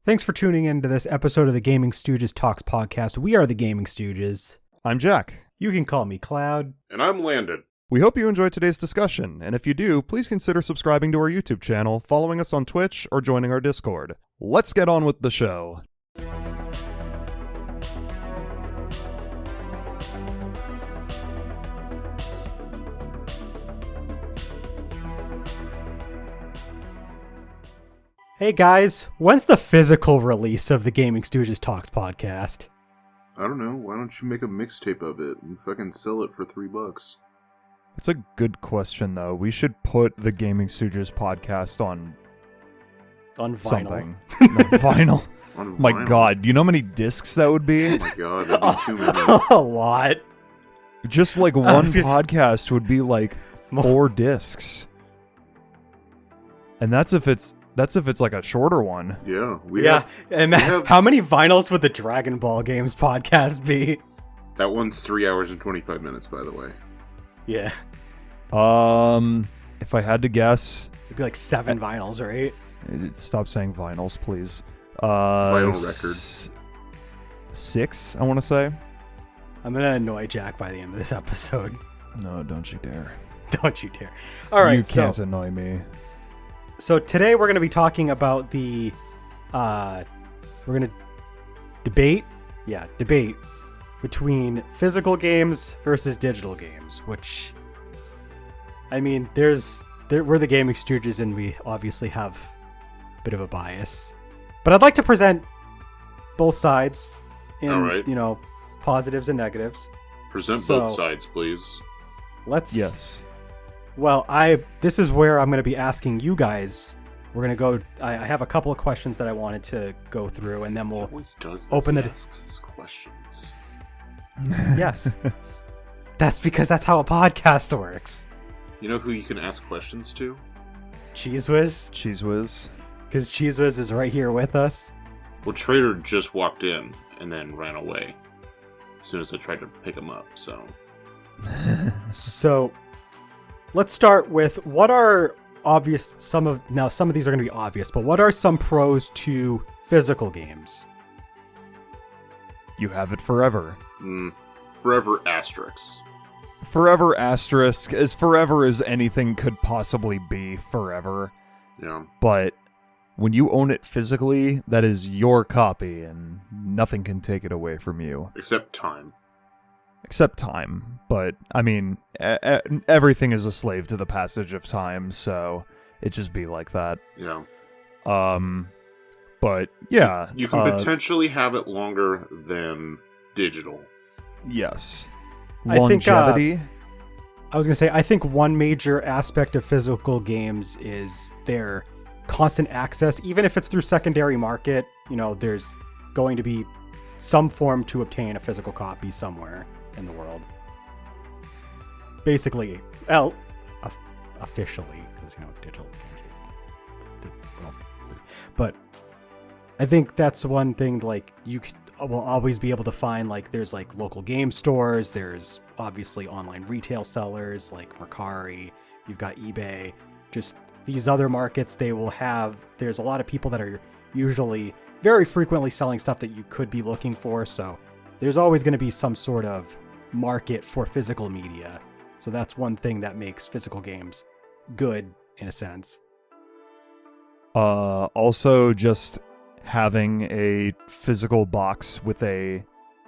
Thanks for tuning in to this episode of the Gaming Stooges Talks podcast. We are the Gaming Stooges. I'm Jack. You can call me Cloud. And I'm Landon. We hope you enjoyed today's discussion, and if you do, please consider subscribing to our YouTube channel, following us on Twitch, or joining our Discord. Let's get on with the show. Hey guys, when's the physical release of the Gaming Stooges Talks podcast? I don't know. Why don't you make a mixtape of it and fucking sell it for $3? It's a good question, though. We should put the Gaming Stooges podcast on On vinyl. something. No, vinyl. On My vinyl? God, do you know how many discs that would be? Oh my god, that'd be too many. A lot. Just like one podcast would be like 4 discs. And that's if it's like a shorter one. Yeah, And how many vinyls would the Dragon Ball Games podcast be? that one's 3 hours and 25 minutes, by the way. Yeah. If I had to guess, It'd be like 7 vinyls, right? stop saying vinyls, please. Vinyl record. 6, I want to say. I'm gonna annoy Jack by the end of this episode. No, don't you dare. Don't you dare. Alright, You can't annoy me. So today we're going to be talking about the, we're going to debate between physical games versus digital games, which, I mean, we're the Gaming Stooges and we obviously have a bit of a bias. But I'd like to present both sides in, Alright. Positives and negatives. Present So- both sides, please. This is where I'm going to be asking you guys. We're going to go. I have a couple of questions that I wanted to go through, and then He we'll always does this. open He the- asks his questions. Yes. That's because that's how a podcast works. You know who you can ask questions to? Cheese Whiz, Cheese Whiz. because Cheese Whiz is right here with us. Well, Trader just walked in and then ran away as soon as I tried to pick him up, so... So, let's start with what are obvious. Some of these are going to be obvious, but what are some pros to physical games? You have it forever. Forever asterisks. Forever asterisk, as forever as anything could possibly be forever. Yeah. But when you own it physically, that is your copy, and nothing can take it away from you. Except time. Except time. But, I mean, everything is a slave to the passage of time, so it just be like that. Yeah. But, yeah. You can potentially have it longer than digital. Yes. I think, Longevity. I was going to say, I think one major aspect of physical games is their constant access. Even if it's through secondary market, there's going to be some form to obtain a physical copy somewhere in the world. Basically, officially, because, digital games. But I think that's one thing, like, you will always be able to find, like, there's, like, local game stores, there's obviously online retail sellers, like Mercari, you've got eBay, just these other markets, there's a lot of people that are usually very frequently selling stuff that you could be looking for, so there's always going to be some sort of market for physical media. So that's one thing that makes physical games good, in a sense. Also, just having a physical box with a,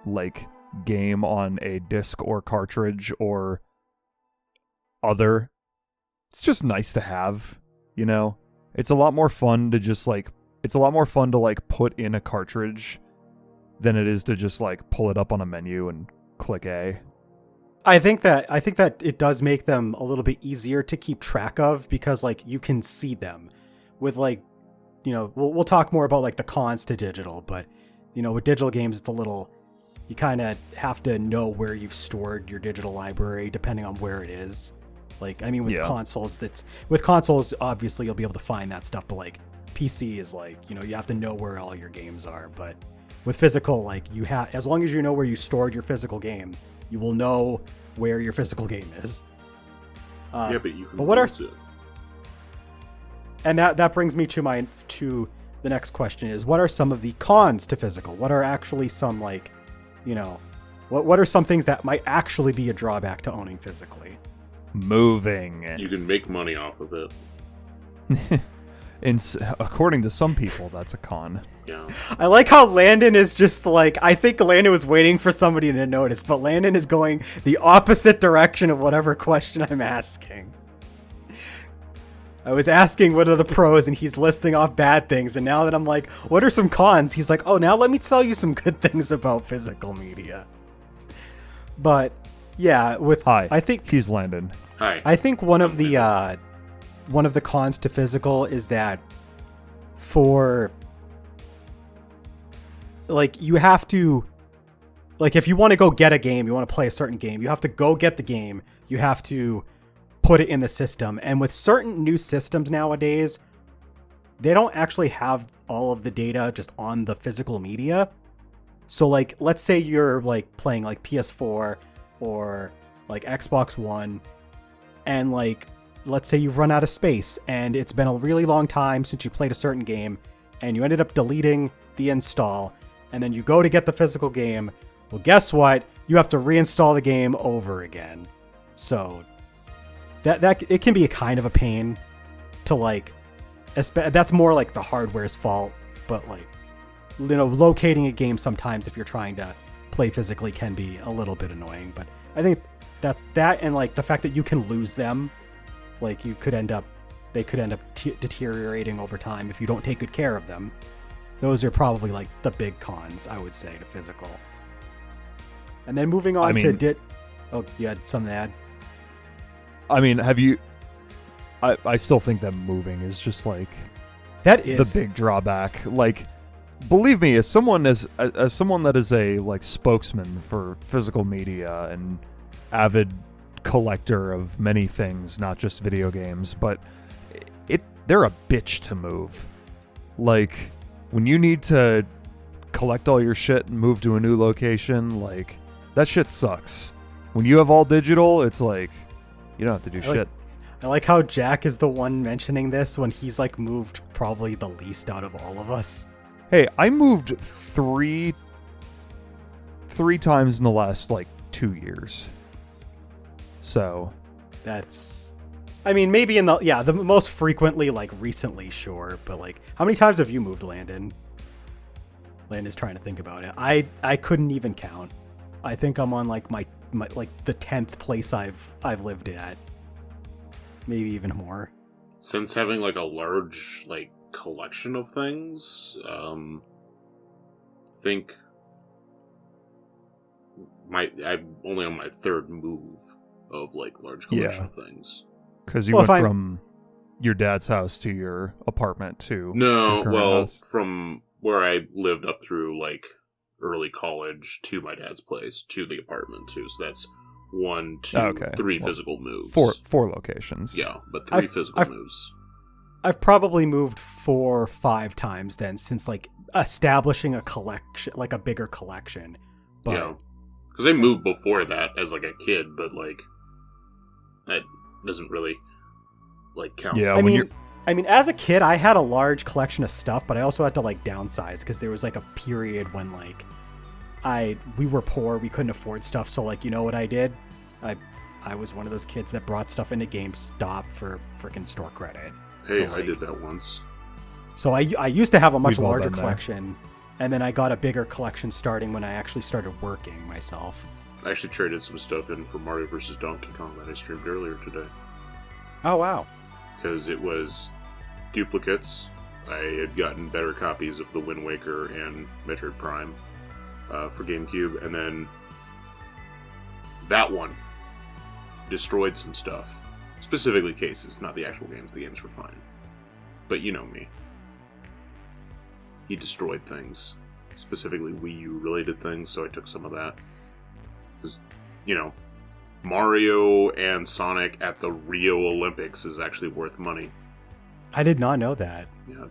like, game on a disc or cartridge or other, it's just nice to have, It's a lot more fun to just, like, put in a cartridge than it is to just, like, pull it up on a menu and click A. I think that it does make them a little bit easier to keep track of because, like, you can see them with, like, we'll talk more about, like, the cons to digital, but, with digital games, it's a little, you kind of have to know where you've stored your digital library depending on where it is. Like, I mean, with consoles, obviously you'll be able to find that stuff, but, like, PC is like, you have to know where all your games are, but with physical, like, as long as you know where you stored your physical game, you will know where your physical game is. But you can but what lose it. And that brings me to the the next question is, what are some of the cons to physical? What are actually some, like, you know, what are some things that might actually be a drawback to owning physically? Moving. You can make money off of it. According to some people, that's a con. Yeah. I like how Landon is just like, I think Landon was waiting for somebody to notice, but Landon is going the opposite direction of whatever question I'm asking. I was asking what are the pros, and he's listing off bad things, and now that I'm like, what are some cons? He's like, oh, now let me tell you some good things about physical media. But yeah, I think he's Landon. Hi. I think one of the cons to physical is that for, like, you have to, like, if you want to go get a game, you want to play a certain game, you have to go get the game, you have to put it in the system. And with certain new systems nowadays, they don't actually have all of the data just on the physical media. So, like, let's say you're, like, playing, like, PS4 or, like, Xbox One, and, like, let's say you've run out of space, and it's been a really long time since you played a certain game, and you ended up deleting the install, and then you go to get the physical game. Well, guess what? You have to reinstall the game over again. So that it can be a kind of a pain to, like, that's more like the hardware's fault, but, like, you know, locating a game sometimes if you're trying to play physically can be a little bit annoying. But I think that and, like, the fact that you can lose them, like, they could end up deteriorating over time if you don't take good care of them. Those are probably, like, the big cons, I would say, to physical. And then moving on oh, you had something to add? I mean, I still think that moving is just, like, that is the big drawback. Like, believe me, as someone that is a, like, spokesman for physical media and avid collector of many things, not just video games, but they're a bitch to move. Like, when you need to collect all your shit and move to a new location, like, that shit sucks. When you have all digital, it's like, you don't have to do shit. I like how Jack is the one mentioning this when he's, like, moved probably the least out of all of us. Hey, I moved three times in the last, like, 2 years. So that's, I mean, maybe in the most frequently, like, recently, sure, but, like, how many times have you moved, Landon? Landon's trying to think about it. I couldn't even count. I think I'm on, like, my like the 10th place I've lived at. Maybe even more. Since having, like, a large, like, collection of things, think I'm only on my third move of, like, large collection of things. Because you went from your dad's house to your apartment to no, well, house. From where I lived up through, like, early college to my dad's place to the apartment too. So that's 1, 2, 3 physical moves. Four locations. Yeah, but 3 physical moves. I've probably moved 4 or 5 times then since, like, establishing a collection, like a bigger collection. But, yeah, because I moved before that as, like, a kid, but, like, that doesn't really, like, count. Yeah, I mean, as a kid, I had a large collection of stuff, but I also had to, like, downsize because there was, like, a period when, like, we were poor, we couldn't afford stuff. So, like, you know what I did? I was one of those kids that brought stuff into GameStop for freaking store credit. Hey, so, like, I did that once. So I used to have a much larger collection, and then I got a bigger collection starting when I actually started working myself. I actually traded some stuff in for Mario vs. Donkey Kong that I streamed earlier today. Oh, wow. Because it was duplicates. I had gotten better copies of the Wind Waker and Metroid Prime for GameCube, and then that one destroyed some stuff. Specifically cases, not the actual games. The games were fine. But you know me. He destroyed things. Specifically Wii U related things, so I took some of that. Because, you know, Mario and Sonic at the Rio Olympics is actually worth money. I did not know that. Yeah,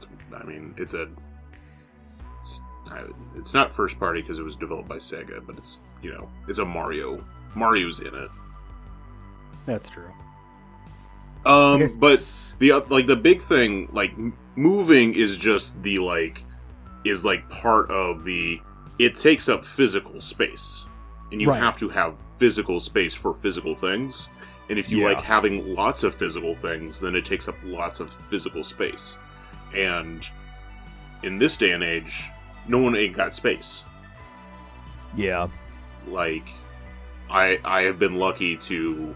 it's not first party because it was developed by Sega, but it's, you know, it's a Mario. Mario's in it. That's true. But the big thing, like moving is just part of the. It takes up physical space, and you have to have physical space for physical things. And if you like having lots of physical things, then it takes up lots of physical space. And in this day and age, no one ain't got space. Yeah. Like, I have been lucky to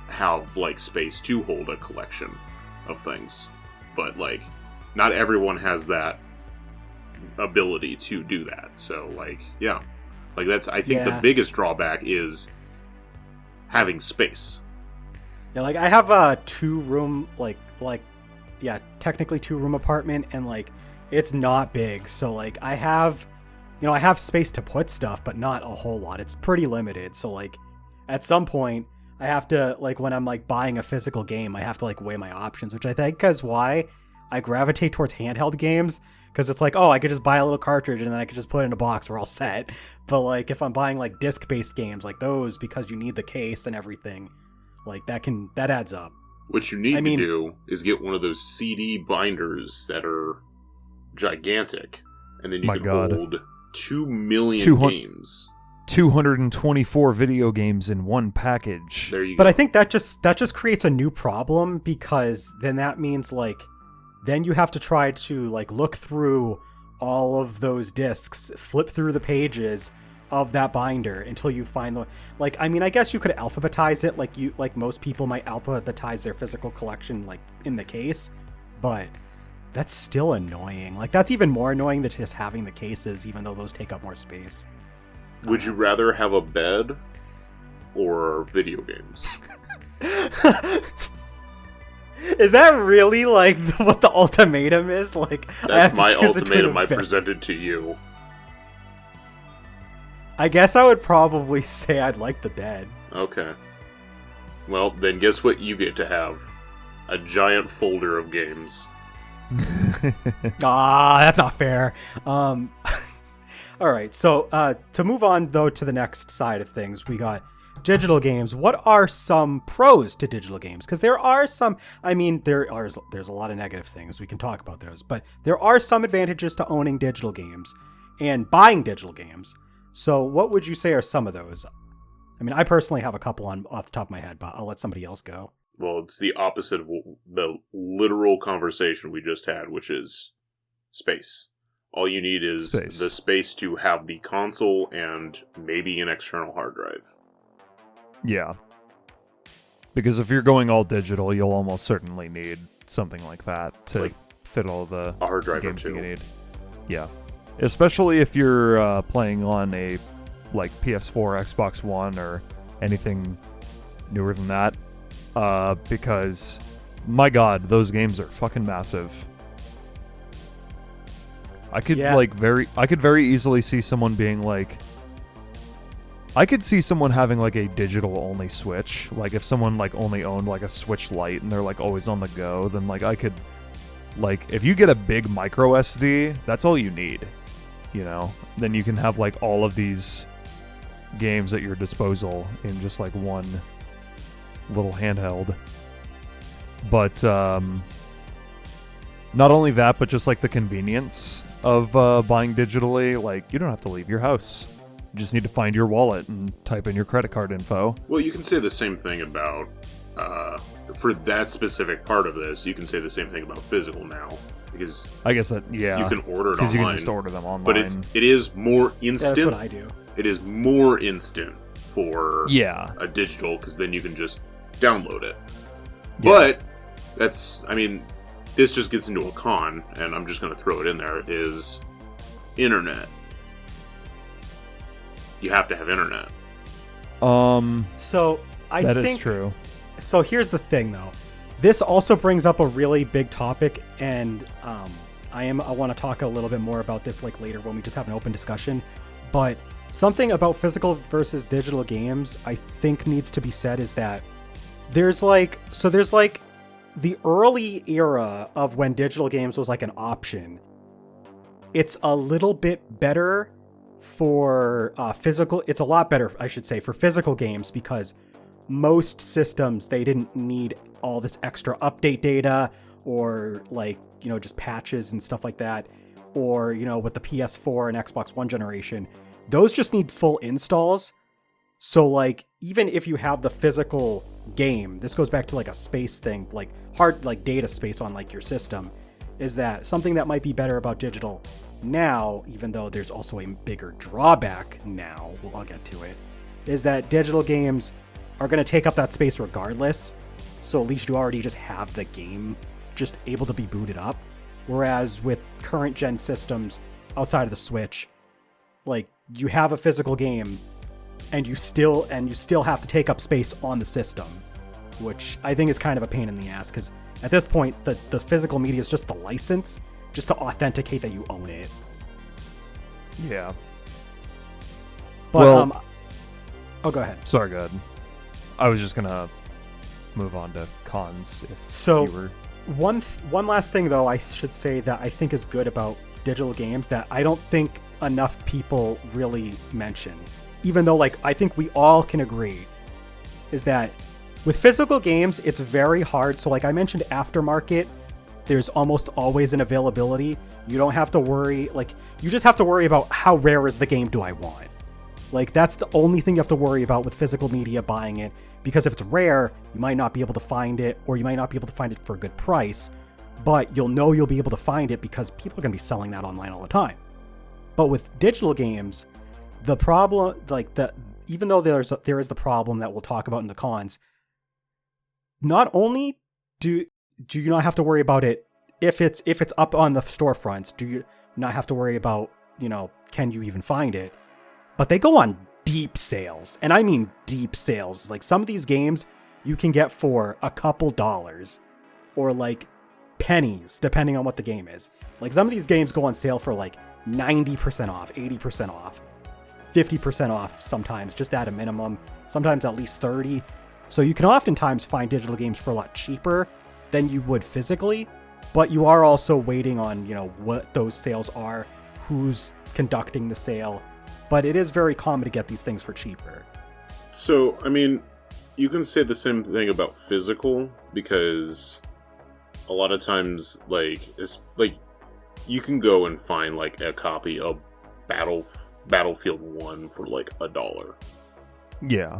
have, like, space to hold a collection of things. But, like, not everyone has that ability to do that. So, like, yeah. Like, that's, I think the biggest drawback is having space. Yeah, like, I have a 2-room, technically 2-room apartment, and, like, it's not big. So, like, I have space to put stuff, but not a whole lot. It's pretty limited. So, like, at some point, I have to, like, when I'm, like, buying a physical game, I have to, like, weigh my options, which I think is why I gravitate towards handheld games, because it's like, oh, I could just buy a little cartridge and then I could just put it in a box, we're all set. But, like, if I'm buying, like, disc-based games like those, because you need the case and everything, like, that adds up. What you need to do is get one of those CD binders that are gigantic, and then you can hold 2 million games. 224 video games in one package. There you go. But I think that just creates a new problem, because then that means, like, then you have to try to, like, look through all of those discs, flip through the pages of that binder until you find the, like, I mean, I guess you could alphabetize it, like most people might alphabetize their physical collection, like, in the case, but that's still annoying. Like, that's even more annoying than just having the cases, even though those take up more space. Would you rather have a bed or video games? Is that really, like, what the ultimatum is? Like, that's my ultimatum I presented to you. I guess I would probably say I'd like the bed. Okay. Well, then guess what you get to have? A giant folder of games. That's not fair. All right, so to move on, though, to the next side of things, we got digital games. What are some pros to digital games? Because there are some, I mean, there's a lot of negative things. We can talk about those, but there are some advantages to owning digital games and buying digital games. So what would you say are some of those? I mean, I personally have a couple off the top of my head, but I'll let somebody else go. Well, it's the opposite of the literal conversation we just had, which is space. All you need is the space to have the console and maybe an external hard drive. Yeah. Because if you're going all digital, you'll almost certainly need something like that to fit all the hard drive games that you need. Yeah. Especially if you're playing on a PS4, Xbox One, or anything newer than that. Because, my god, those games are fucking massive. I could very easily see someone being like, I could see someone having like a digital only Switch. Like if someone like only owned like a Switch Lite and they're like always on the go, then like I could, like, if you get a big micro SD, that's all you need, you know? Then you can have like all of these games at your disposal in just like one little handheld. But not only that, but just like the convenience of buying digitally. Like, you don't have to leave your house. You just need to find your wallet and type in your credit card info. Well, you can say the same thing about, for that specific part of this, you can say the same thing about physical now. Because I guess that, yeah. You can order it online. Because you can just order them online. But it is more instant. Yeah, that's what I do. It is more instant for a digital, because then you can just download it. Yeah. But that's, I mean, this just gets into a con, and I'm just going to throw it in there, is internet. You have to have internet. So I think that is true. So here's the thing, though. This also brings up a really big topic, and I want to talk a little bit more about this like later when we just have an open discussion. But something about physical versus digital games I think needs to be said is that there's like the early era of when digital games was like an option. It's a little bit better for physical. It's a lot better, I should say, for physical games, because most systems, they didn't need all this extra update data or like, just patches and stuff like that. Or, with the PS4 and Xbox One generation, those just need full installs. So like, even if you have the physical game, this goes back to like a space thing, like hard, like data space on like your system, is that something that might be better about digital now, even though there's also a bigger drawback now, well, I'll get to it, is that digital games are going to take up that space regardless. So at least you already just have the game just able to be booted up. Whereas with current gen systems outside of the Switch, like you have a physical game and you still have to take up space on the system, which I think is kind of a pain in the ass, because at this point the physical media is just the license, just to authenticate that you own it. Yeah. But oh, go ahead. Sorry, go ahead. I was just gonna move on to cons. If you were... one last thing though, I should say that I think is good about digital games that I don't think enough people really mention, even though like I think we all can agree, is that with physical games it's very hard. So like I mentioned, aftermarket, there's almost always an availability. You don't have to worry, like you just have to worry about how rare is the game do I want. Like that's the only thing you have to worry about with physical media buying it, because if it's rare, you might not be able to find it, or you might not be able to find it for a good price, but you'll be able to find it because people are going to be selling that online all the time. But with digital games, the problem, even though there is the problem that we'll talk about in the cons, not only do you not have to worry about it if it's up on the storefronts, do you not have to worry about, can you even find it? But they go on deep sales, and I mean deep sales. Like some of these games you can get for a couple dollars or like pennies, depending on what the game is. Like some of these games go on sale for like 90% off, 80% off, 50% off sometimes, just at a minimum, sometimes at least 30. So you can oftentimes find digital games for a lot cheaper than you would physically, but you are also waiting on, what those sales are, who's conducting the sale. But it is very common to get these things for cheaper. So, I mean, you can say the same thing about physical, because a lot of times, you can go and find, like, a copy of Battlefield 1 for, like, $1. Yeah.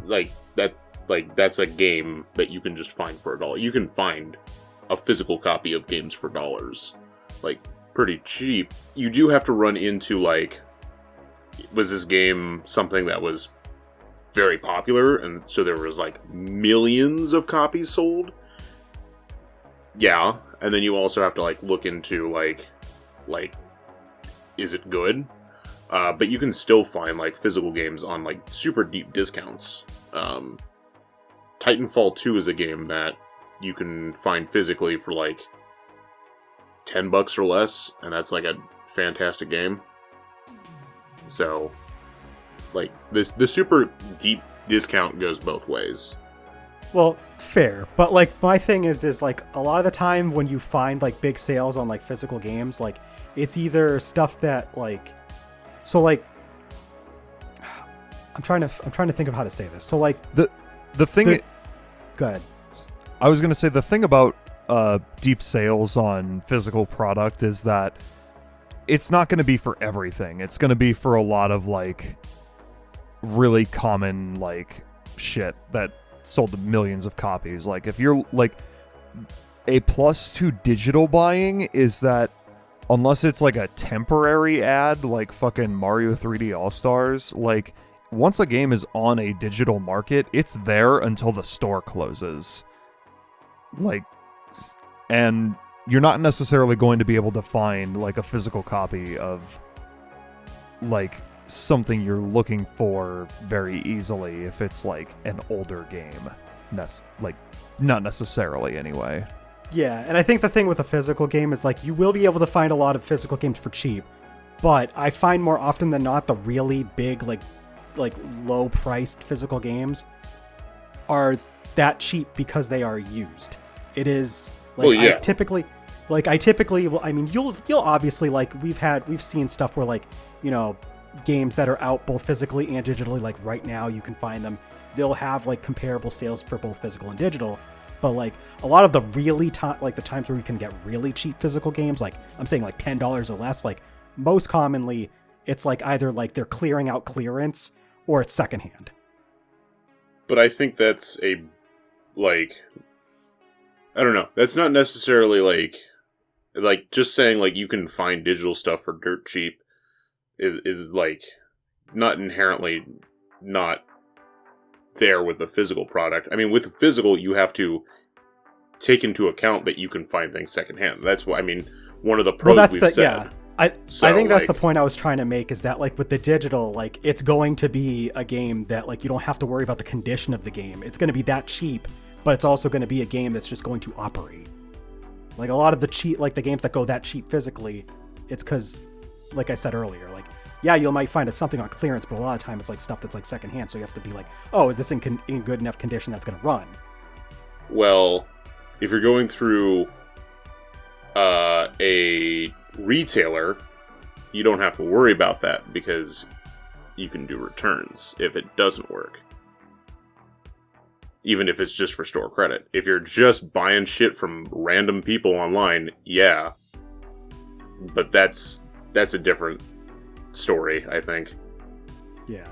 That's a game that you can just find for $1. You can find a physical copy of games for dollars, like, pretty cheap. You do have to run into, like, was this game something that was very popular, and so there was like millions of copies sold? Yeah, and then you also have to like look into like is it good? But you can still find like physical games on like super deep discounts. Titanfall 2 is a game that you can find physically for like $10 or less, and that's like a fantastic game. So, like, the super deep discount goes both ways. Well, fair. But, like, my thing is, like, a lot of the time when you find, like, big sales on, like, physical games, like, it's either stuff that, like... So, like... I'm trying to think of how to say this. So, like... The thing... Go ahead. I was going to say, the thing about deep sales on physical product is that it's not going to be for everything. It's going to be for a lot of, like, really common, like, shit that sold to millions of copies. Like, if you're, like, a plus to digital buying is that unless it's, like, a temporary ad, like fucking Mario 3D All-Stars, like, once a game is on a digital market, it's there until the store closes. Like, and you're not necessarily going to be able to find, like, a physical copy of, like, something you're looking for very easily if it's, like, an older game. Not necessarily, anyway. Yeah, and I think the thing with a physical game is, like, you will be able to find a lot of physical games for cheap, but I find more often than not the really big, like low-priced physical games are that cheap because they are used. It is... Like, well, yeah. I mean, you'll obviously, like, we've seen stuff where, like, games that are out both physically and digitally, like, right now you can find them. they'll have like comparable sales for both physical and digital. But like a lot of the really like the times where we can get really cheap physical games, like I'm saying like $10 or less, like most commonly it's like either like they're clearing out clearance or it's secondhand. But I think that's a, like, I don't know. That's not necessarily like just saying like you can find digital stuff for dirt cheap is like not inherently not there with the physical product. I mean, with the physical, you have to take into account that you can find things secondhand. That's what I mean. One of the pros we've said. Yeah. I think that's the point I was trying to make, is that like with the digital, like it's going to be a game that like you don't have to worry about the condition of the game. It's going to be that cheap, but it's also going to be a game that's just going to operate. Like a lot of the cheap, like the games that go that cheap physically, it's because, like I said earlier, like yeah, you might find something on clearance, but a lot of time it's like stuff that's like secondhand. So you have to be like, oh, is this in good enough condition that's going to run? Well, if you're going through a retailer, you don't have to worry about that because you can do returns if it doesn't work. Even if it's just for store credit. If you're just buying shit from random people online, yeah. But that's a different story, I think. Yeah.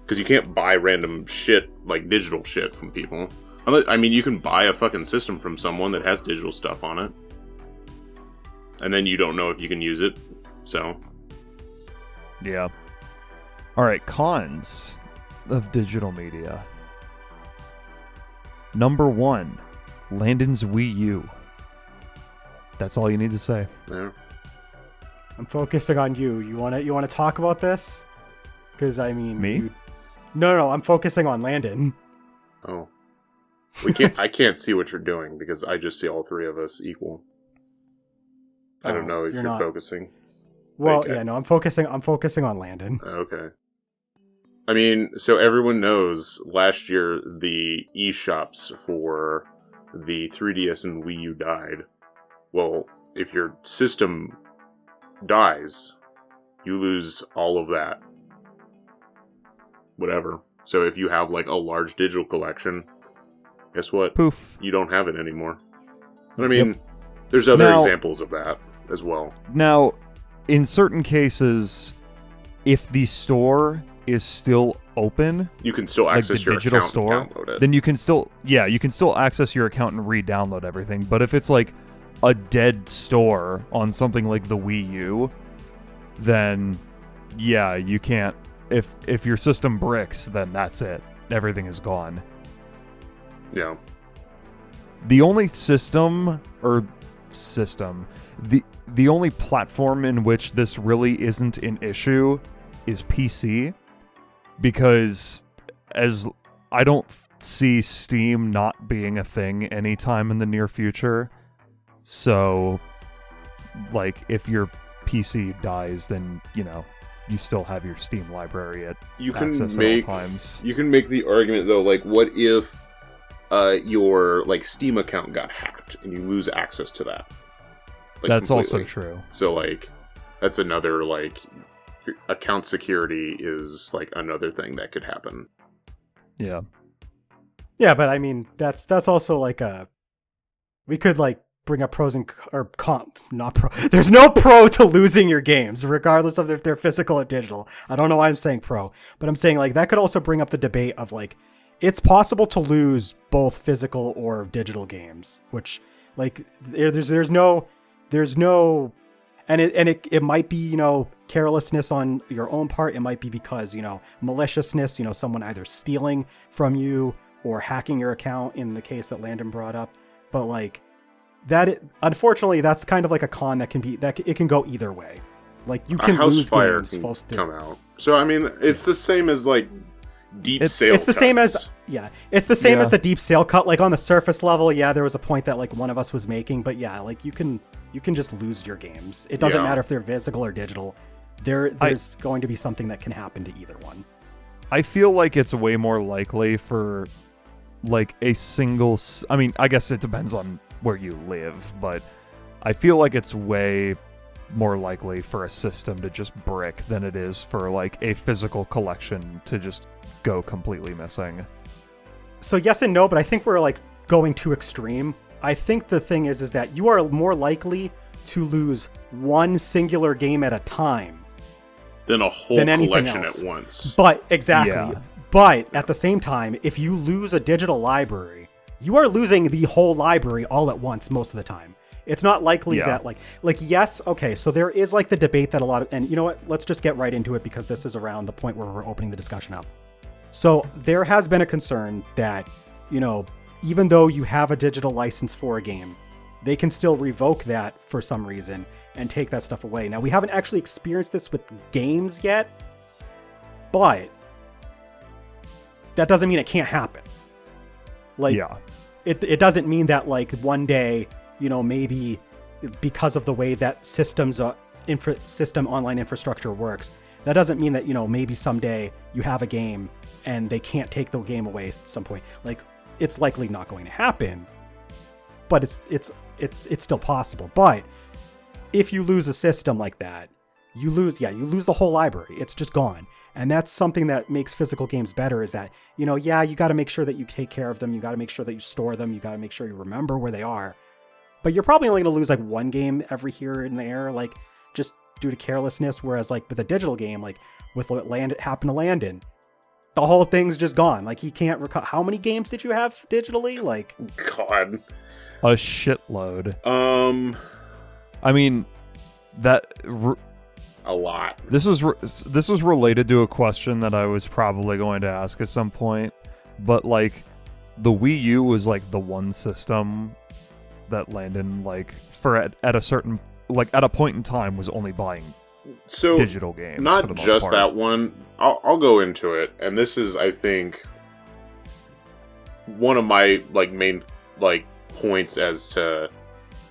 Because you can't buy random shit, like digital shit from people. I mean, you can buy a fucking system from someone that has digital stuff on it. And then you don't know if you can use it, so. Yeah. Alright, cons of digital media. Number 1, Landon's Wii U. That's all you need to say. Yeah. I'm focusing on you. You wanna talk about this? Because I mean, me? No, I'm focusing on Landon. Oh. I can't see what you're doing because I just see all three of us equal. I don't know if you're focusing. Well, yeah, no, I'm focusing on Landon. Okay. I mean, so everyone knows last year the eShops for the 3DS and Wii U died. Well, if your system dies, you lose all of that. Whatever. So if you have like a large digital collection, guess what? Poof. You don't have it anymore. But I mean, there's other examples of that as well. Now, in certain cases, if the store is still open, you can still access like the your digital account store, and download it. then you can still access your account and re-download everything. But if it's like a dead store on something like the Wii U, then yeah, you can't. If your system bricks, then that's it. Everything is gone. Yeah. The only the only platform in which this really isn't an issue is PC, because as I don't see Steam not being a thing anytime in the near future. So, like, if your PC dies, then, you know, you still have your Steam library at access at all times. You can make the argument, though, like, what if your, like, Steam account got hacked and you lose access to that? Like, that's completely. also true. So, like, that's another, like, account security is, like, another thing that could happen. Yeah. Yeah, but I mean, that's also like we could like bring up pros and not pro. There's no pro to losing your games, regardless of if they're physical or digital. I don't know why I'm saying pro, but I'm saying like that could also bring up the debate of like, it's possible to lose both physical or digital games, which like there's no, and it might be, you know, carelessness on your own part. It might be because, you know, maliciousness, you know, someone either stealing from you or hacking your account in the case that Landon brought up. But like unfortunately, that's kind of like a con that it can go either way. Like you can lose games. Come out. So I mean, it's the same as like deep sale. It's the same as it's the same as the deep sale cut. Like on the surface level, yeah, there was a point that like one of us was making, but yeah, like you can just lose your games. It doesn't matter if they're physical or digital. There's going to be something that can happen to either one. I feel like it's way more likely for like a single. I mean, I guess it depends on where you live, but I feel like it's way more likely for a system to just brick than it is for like a physical collection to just go completely missing. So yes and no, but I think we're like going too extreme. I think the thing is that you are more likely to lose one singular game at a time than a whole than anything collection else. at once. But exactly. Yeah. But at the same time, if you lose a digital library, you are losing the whole library all at once most of the time. It's not likely that like yes, okay, so there is like the debate that a lot of, and you know what, let's just get right into it because this is around the point where we're opening the discussion up. So there has been a concern that, you know, even though you have a digital license for a game, they can still revoke that for some reason and take that stuff away. Now, we haven't actually experienced this with games yet, but that doesn't mean it can't happen. Like, it doesn't mean that like one day, you know, maybe because of the way that system online infrastructure works, that doesn't mean that, you know, maybe someday you have a game and they can't take the game away at some point. Like, it's likely not going to happen, but it's still possible. But if you lose a system like that, you lose the whole library. It's just gone. And that's something that makes physical games better, is that, you know, you got to make sure that you take care of them. You got to make sure that you store them. You got to make sure you remember where they are. But you're probably only going to lose like one game every here and there, like just due to carelessness. Whereas like with a digital game, like with what happened to Landon, the whole thing's just gone. Like he can't recall. How many games did you have digitally? Like, God, a shitload. I mean, that a lot. This is related to a question that I was probably going to ask at some point, but like the Wii U was like the one system that Landon like at a certain, like at a point in time, was only buying digital games. Not for the most just part. that one. I'll go into it, and this is, I think, one of my like main like points as to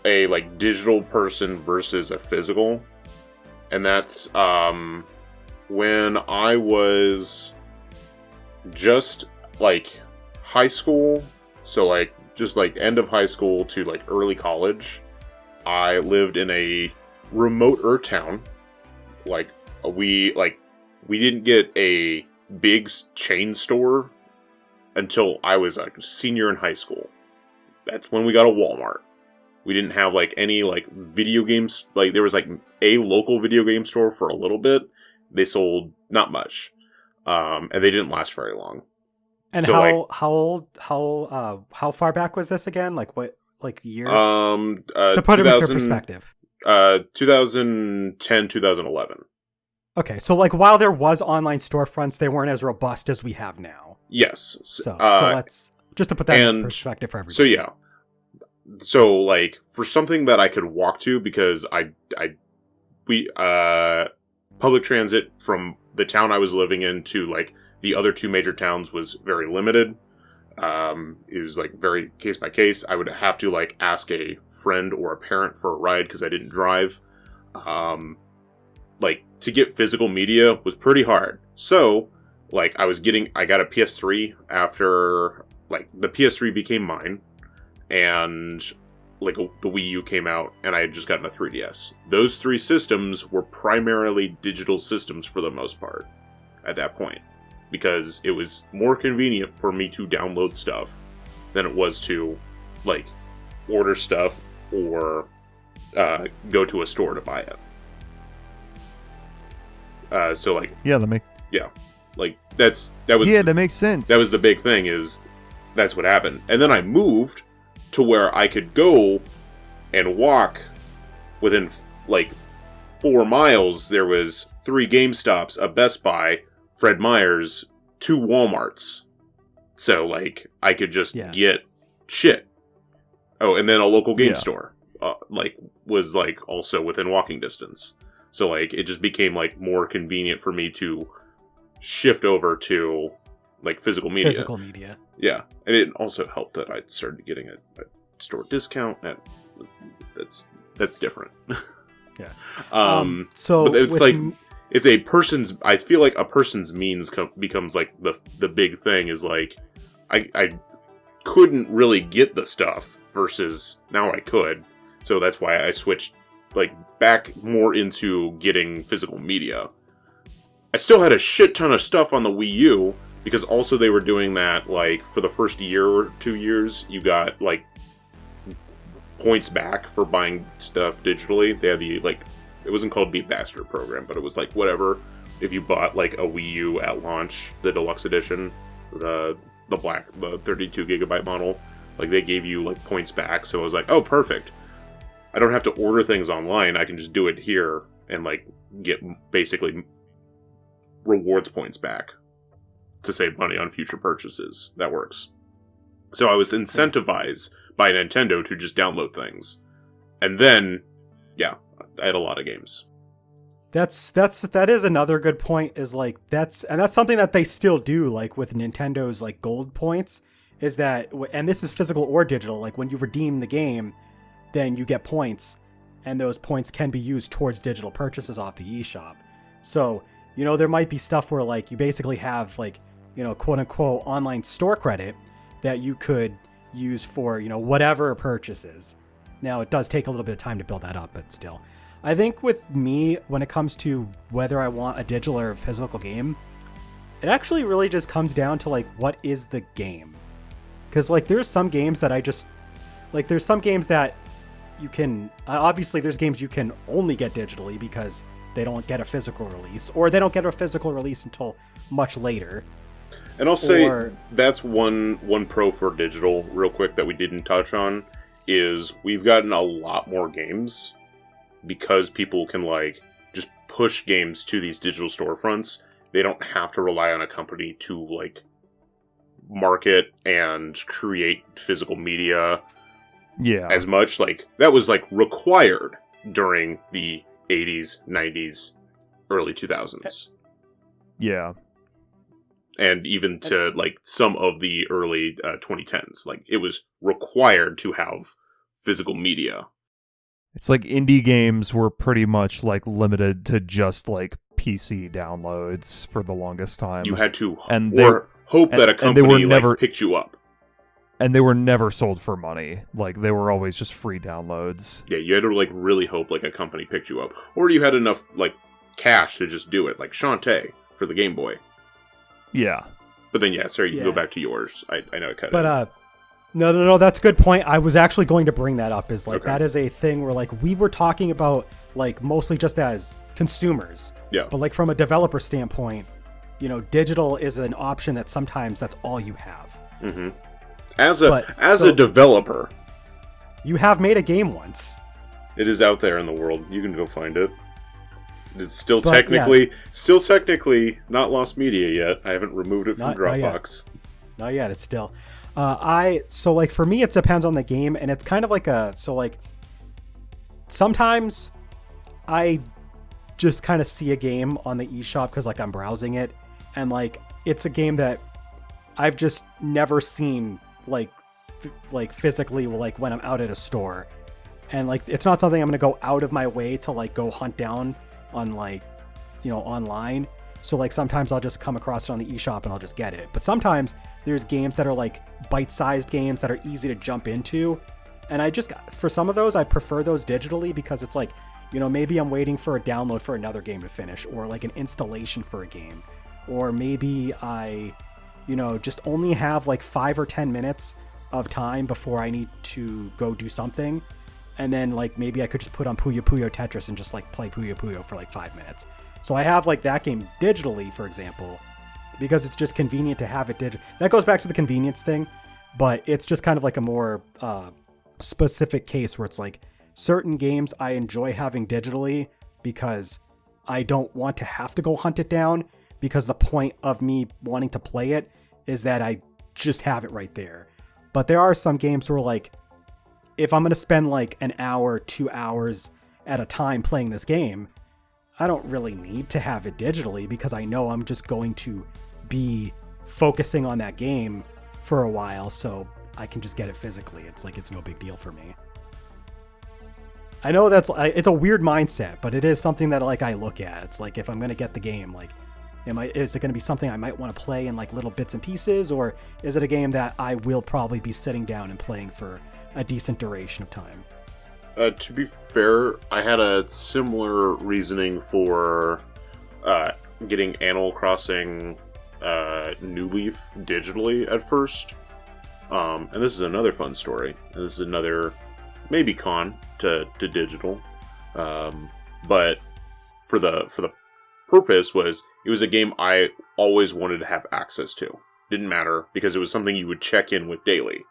a like digital person versus a physical, and that's when I was just like high school, so like just like end of high school to like early college. I lived in a remote town. Like we didn't get a big chain store until I was like a senior in high school. That's when we got a Walmart. We didn't have like any like video games. Like there was like a local video game store for a little bit. They sold not much, and they didn't last very long. And so how far back was this again? Like what, like year? To put it into perspective. 2010, 2011. Okay, so like while there was online storefronts, they weren't as robust as we have now. Yes. So let's just to put that in perspective for everybody. So yeah. So like for something that I could walk to, because we public transit from the town I was living in to like the other two major towns was very limited. It was like very case by case. I would have to like ask a friend or a parent for a ride because I didn't drive. Like to get physical media was pretty hard. So like I got a PS3 after like the PS3 became mine, and like the Wii U came out, and I had just gotten a 3DS. Those three systems were primarily digital systems for the most part at that point, because it was more convenient for me to download stuff than it was to like order stuff or go to a store to buy it. So like that makes sense. That was the big thing, is that's what happened. And then I moved to where I could go and walk within like 4 miles. There was 3 GameStops, a Best Buy, Fred Meyer's, 2 Walmarts. So like I could just get shit. Oh, and then a local game store like was like also within walking distance. So like it just became like more convenient for me to shift over to like physical media. Yeah, and it also helped that I started getting a store discount. That's different. Yeah. So but it's like it's a person's. I feel like a person's means becomes like the big thing. Is like I couldn't really get the stuff versus now I could. So that's why I switched like back more into getting physical media. I still had a shit ton of stuff on the Wii U, because also they were doing that, like, for the first year or 2 years, you got, like, points back for buying stuff digitally. They had the, like, it wasn't called Beat Bastard program, but it was, like, whatever. If you bought, like, a Wii U at launch, the deluxe edition, the 32 gigabyte model, like, they gave you, like, points back, so I was like, oh, perfect. I don't have to order things online, I can just do it here and, like, get basically rewards points back to save money on future purchases. That works. So I was incentivized by Nintendo to just download things. And then, yeah, I had a lot of games. That is another good point, is like, that's something that they still do, like with Nintendo's like gold points, is that, and this is physical or digital, like when you redeem the game, then you get points, and those points can be used towards digital purchases off the eShop. So, you know, there might be stuff where, like, you basically have, like, you know, quote-unquote online store credit that you could use for, you know, whatever purchases. Now, it does take a little bit of time to build that up, but still. I think with me, when it comes to whether I want a digital or a physical game, it actually really just comes down to, like, what is the game? Because, like, there's some games that I just... Like, there's some games that you can... Obviously, there's games you can only get digitally because they don't get a physical release, or they don't get a physical release until much later. And I'll say that's one pro for digital, real quick, that we didn't touch on, is we've gotten a lot more games because people can, like, just push games to these digital storefronts. They don't have to rely on a company to, like, market and create physical media as much. Like, that was, like, required during the 80s, 90s, early 2000s. Yeah. And even to, like, some of the early 2010s. Like, it was required to have physical media. It's like indie games were pretty much, like, limited to just, like, PC downloads for the longest time. You had to hope that a company, like, picked you up. And they were never sold for money. Like, they were always just free downloads. Yeah, you had to, like, really hope, like, a company picked you up. Or you had enough, like, cash to just do it. Like Shantae for the Game Boy. Yeah. But then, yeah, sorry, you can go back to yours. I know it cut But, no, that's a good point. I was actually going to bring that up, is, like, that is a thing where, like, we were talking about, like, mostly just as consumers. Yeah. But, like, from a developer standpoint, you know, digital is an option that sometimes that's all you have. Mm-hmm. As a developer, you have made a game once. It is out there in the world. You can go find it. It's still technically not lost media yet. I haven't removed it from Dropbox. Not yet. It's still. So like for me, it depends on the game, and it's kind of like sometimes I just kind of see a game on the eShop because, like, I'm browsing it, and, like, it's a game that I've just never seen, like physically, like, when I'm out at a store, and, like, it's not something I'm gonna go out of my way to, like, go hunt down on, like, you know, online. So, like, sometimes I'll just come across it on the eShop and I'll just get it. But sometimes there's games that are, like, bite-sized games that are easy to jump into, and for some of those, I prefer those digitally because it's like, you know, maybe I'm waiting for a download for another game to finish, or, like, an installation for a game, or maybe I, you know, just only have, like, 5 or 10 minutes of time before I need to go do something. And then, like, maybe I could just put on Puyo Puyo Tetris and just, like, play Puyo Puyo for, like, 5 minutes. So I have, like, that game digitally, for example, because it's just convenient to have it digital. That goes back to the convenience thing, but it's just kind of like a more specific case where it's like certain games I enjoy having digitally because I don't want to have to go hunt it down, because the point of me wanting to play it is that I just have it right there. But there are some games where, like, if I'm going to spend, like, an hour, 2 hours at a time playing this game, I don't really need to have it digitally because I know I'm just going to be focusing on that game for a while, so I can just get it physically. It's like, it's no big deal for me. I know it's a weird mindset, but it is something that, like, I look at. It's like, if I'm going to get the game, like, is it going to be something I might want to play in, like, little bits and pieces, or is it a game that I will probably be sitting down and playing for a decent duration of time? To be fair, I had a similar reasoning for getting Animal Crossing New Leaf digitally at first. And this is another fun story. And this is another maybe con to digital. But for the purpose was it was a game I always wanted to have access to. Didn't matter because it was something you would check in with daily.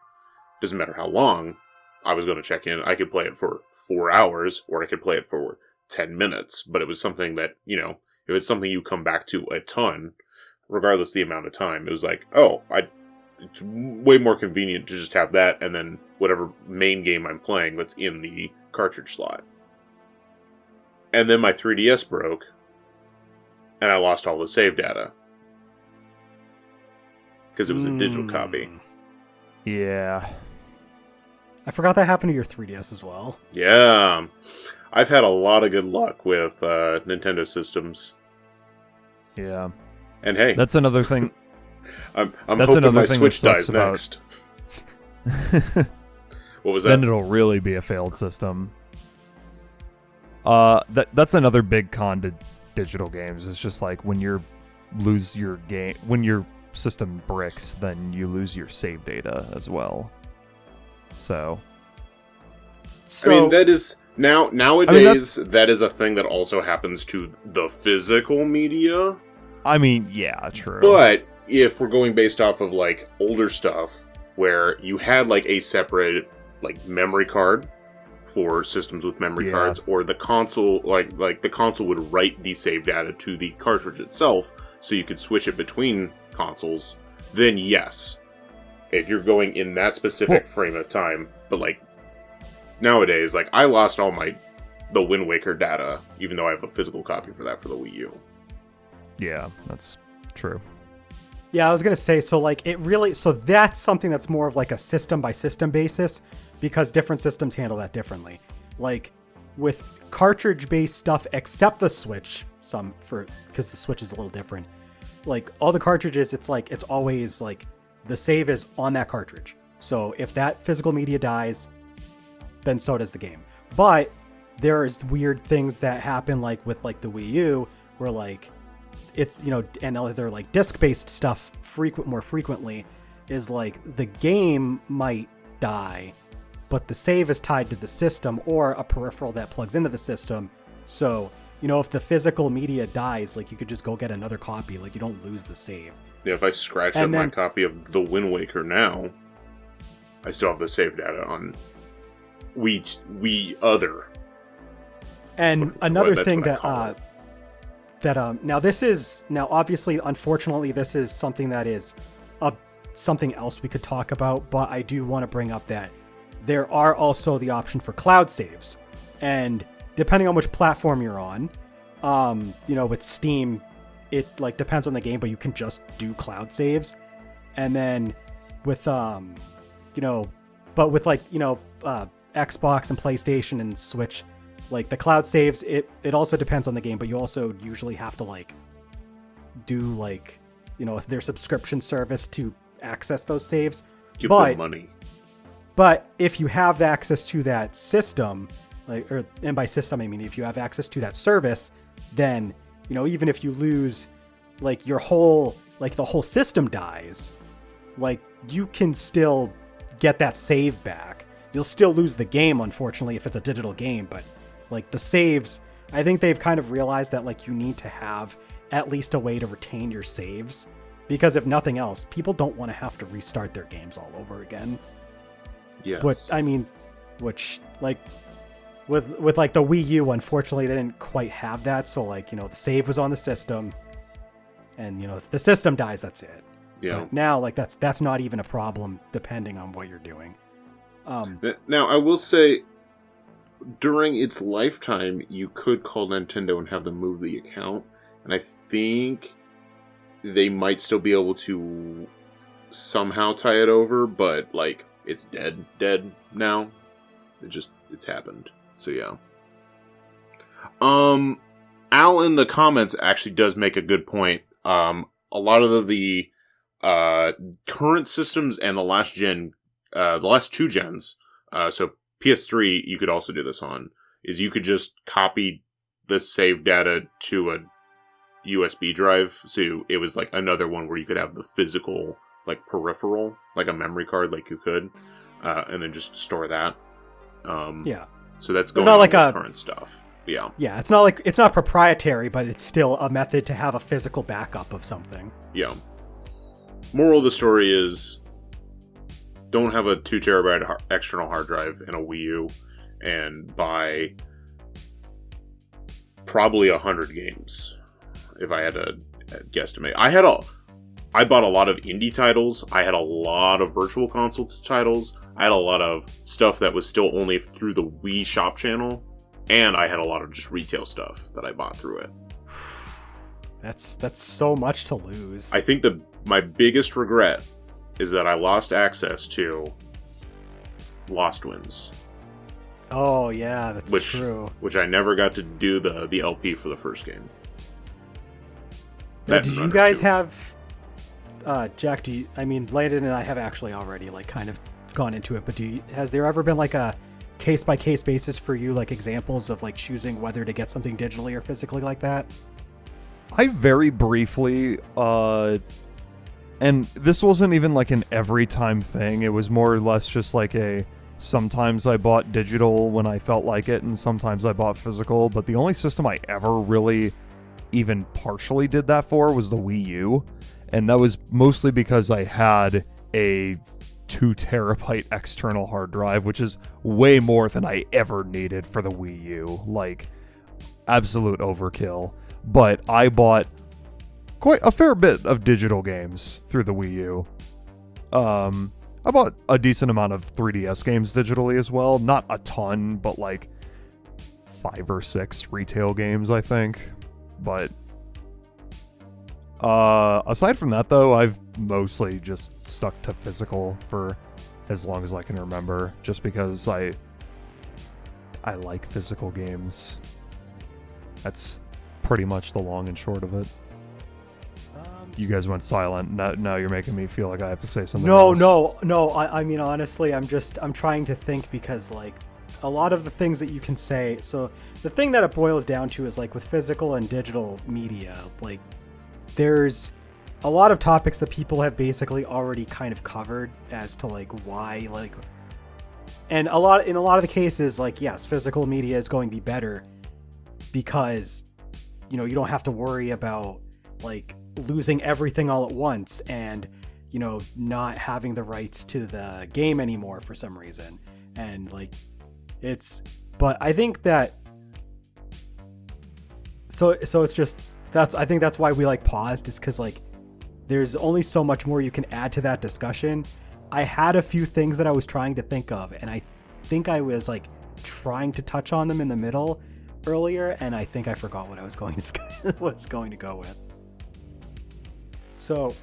Doesn't matter how long I was going to check in. I could play it for 4 hours or I could play it for 10 minutes. But it was something that, if it's something you come back to a ton, regardless of the amount of time, it was like, it's way more convenient to just have that and then whatever main game I'm playing that's in the cartridge slot. And then my 3DS broke, and I lost all the save data. Because it was a digital copy. Yeah. I forgot that happened to your 3DS as well. Yeah. I've had a lot of good luck with Nintendo systems. Yeah. And hey, that's another thing. I'm hoping my Switch dies about... next. What was that? Then it'll really be a failed system. That's another big con to digital games. It's just like when you lose your game, when your system bricks, then you lose your save data as well. So I mean, that is nowadays that is a thing that also happens to the physical media. I mean, yeah, true. But if we're going based off of like older stuff where you had like a separate like memory card for systems with memory cards, or the console like the console would write the save data to the cartridge itself so you could switch it between consoles, then yes. If you're going in that specific frame of time, but like nowadays, like I lost all the Wind Waker data, even though I have a physical copy for that for the Wii U. Yeah, that's true. Yeah, I was gonna say, so that's something that's more of like a system by system basis, because different systems handle that differently. Like with cartridge based stuff, except the Switch, because the Switch is a little different. Like all the cartridges, it's always like the save is on that cartridge. So if that physical media dies, then so does the game. But there's weird things that happen like with like the Wii U, where like it's, and other like disc-based stuff more frequently, is like the game might die, but the save is tied to the system or a peripheral that plugs into the system. So, if the physical media dies, like you could just go get another copy, like you don't lose the save. Yeah, if I scratch up my copy of The Wind Waker now, I still have the save data on Wii Other. And another thing that obviously, unfortunately, this is something that is something else we could talk about, but I do want to bring up that there are also the option for cloud saves. And depending on which platform you're on, with Steam, it like depends on the game, but you can just do cloud saves. And then with Xbox and PlayStation and Switch, like the cloud saves, it also depends on the game, but you also usually have to like do their subscription service to access those saves. Give them money. But if you have access to that system, and by system I mean if you have access to that service, then even if you lose like the whole system dies, like you can still get that save back. You'll still lose the game, unfortunately, if it's a digital game, but like the saves, I think they've kind of realized that like you need to have at least a way to retain your saves, because if nothing else, people don't want to have to restart their games all over again. Yes. But I mean, which like with like the Wii U, unfortunately, they didn't quite have that. So like, the save was on the system, and if the system dies, that's it. Yeah. But now like that's not even a problem depending on what you're doing. Now I will say, during its lifetime, you could call Nintendo and have them move the account, and I think they might still be able to somehow tie it over, but like it's dead now. It's happened. So yeah. Al in the comments actually does make a good point. A lot of the current systems and the last two gens, so PS3, you could also do this on, is you could just copy the save data to a USB drive. So it was like another one where you could have the physical, like, peripheral, like a memory card, like you could, and then just store that. Yeah. So that's going not on like with a current stuff. Yeah. Yeah, it's not proprietary, but it's still a method to have a physical backup of something. Yeah. Moral of the story is, don't have a 2 terabyte external hard drive in a Wii U and buy probably 100 games, if I had to guesstimate. I bought a lot of indie titles. I had a lot of virtual console titles. I had a lot of stuff that was still only through the Wii Shop channel, and I had a lot of just retail stuff that I bought through it. That's so much to lose. I think my biggest regret is that I lost access to Lost Winds. Oh yeah, that's true. Which I never got to do the LP for the first game. Now, did you guys have Jack? Landon and I have actually already like kind of gone into it, but has there ever been like a case by case basis for you, like examples of like choosing whether to get something digitally or physically like that? I very briefly, and this wasn't even like an every time thing. It was more or less just like sometimes I bought digital when I felt like it, and sometimes I bought physical. But the only system I ever really even partially did that for was the Wii U. And that was mostly because I had a 2 terabyte external hard drive, which is way more than I ever needed for the Wii U. Like, absolute overkill. But I bought quite a fair bit of digital games through the Wii U. I bought a decent amount of 3DS games digitally as well. Not a ton, but like 5 or 6 retail games, I think. But aside from that, though, I've mostly just stuck to physical for as long as I can remember, just because I like physical games. That's pretty much the long and short of it. You guys went silent. Now you're making me feel like I have to say something else. No. I mean, honestly, I'm trying to think, because like a lot of the things that you can say. So the thing that it boils down to is like with physical and digital media, like there's a lot of topics that people have basically already kind of covered as to like why, like, and in a lot of the cases, like, yes, physical media is going to be better because, you know, you don't have to worry about like losing everything all at once and, you know, not having the rights to the game anymore for some reason. And like but I think that so it's just, I think that's why we like paused, is because like there's only so much more you can add to that discussion. I had a few things that I was trying to think of, and I think I was like trying to touch on them in the middle earlier, and I think I forgot what I was going to go with. So,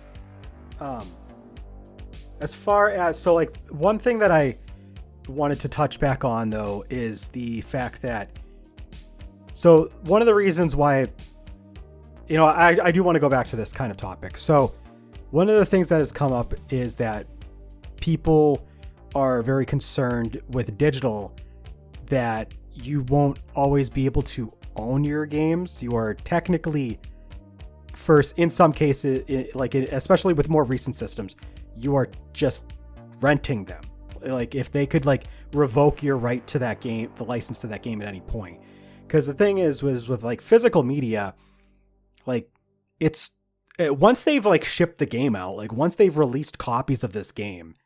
as far as, so like one thing that I wanted to touch back on though is the fact that, so one of the reasons why, you know, I do want to go back to this kind of topic. So one of the things that has come up is that people are very concerned with digital, that you won't always be able to own your games. You are technically, first, in some cases, especially with more recent systems, you are just renting them. Like if they could like revoke your right to that game, the license to that game at any point. Because the thing was with like physical media, like it's once they've like shipped the game out, like once they've released copies of this game,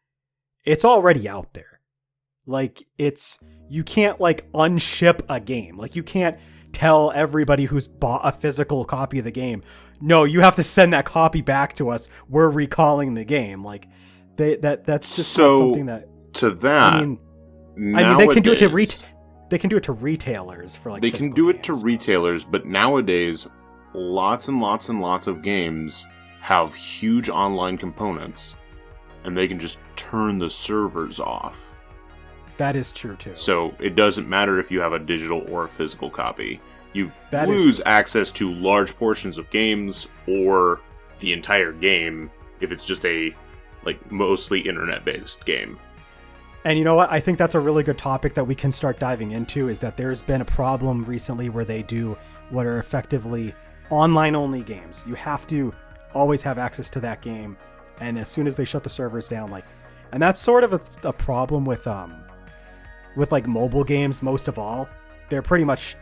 it's already out there. Like you can't like unship a game. Like you can't tell everybody who's bought a physical copy of the game, no, you have to send that copy back to us. We're recalling the game. Like that's just not something that, to that. I mean they can do it to they can do it to retailers for like, they can do it to retailers, but nowadays lots and lots and lots of games have huge online components, and they can just turn the servers off. That is true too. So it doesn't matter if you have a digital or a physical copy. You lose access to large portions of games or the entire game if it's just a like mostly internet-based game. And you know what? I think that's a really good topic that we can start diving into, is that there's been a problem recently where they do what are effectively online-only games. You have to always have access to that game, and as soon as they shut the servers down, like, and that's sort of a problem with like mobile games most of all. They're pretty much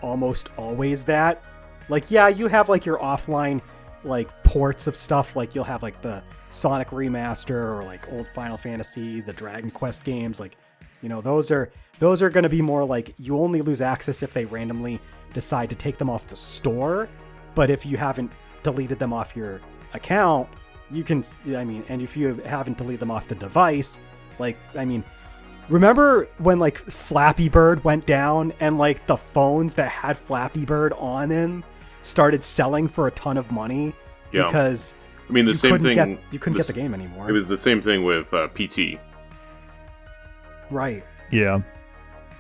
almost always that. Like, yeah, you have like your offline like ports of stuff, like you'll have like the Sonic remaster or like old Final Fantasy, the Dragon Quest games, like, you know, those are going to be more like you only lose access if they randomly decide to take them off the store. But if you haven't deleted them off your account, you can, I mean, and if you haven't deleted them off the device, like, I mean, remember when like Flappy Bird went down and like the phones that had Flappy Bird on them started selling for a ton of money? Yeah. Because I mean, the same thing. You couldn't get the game anymore. It was the same thing with PT. Right. Yeah.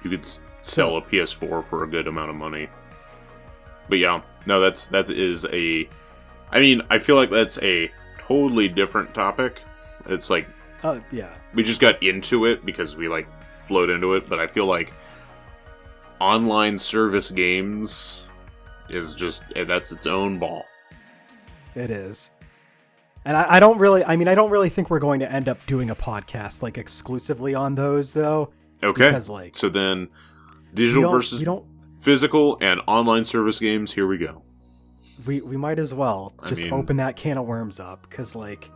You could sell a PS4 for a good amount of money. But yeah, no, that is a. I mean, I feel like that's a totally different topic. It's like, yeah, we just got into it because we like flowed into it. But I feel like online service games is just, that's its own ball. It is. And I don't really think we're going to end up doing a podcast like exclusively on those though. Okay. Because, like, so then digital versus physical and online service games, here we go. We might as well just open that can of worms up, because like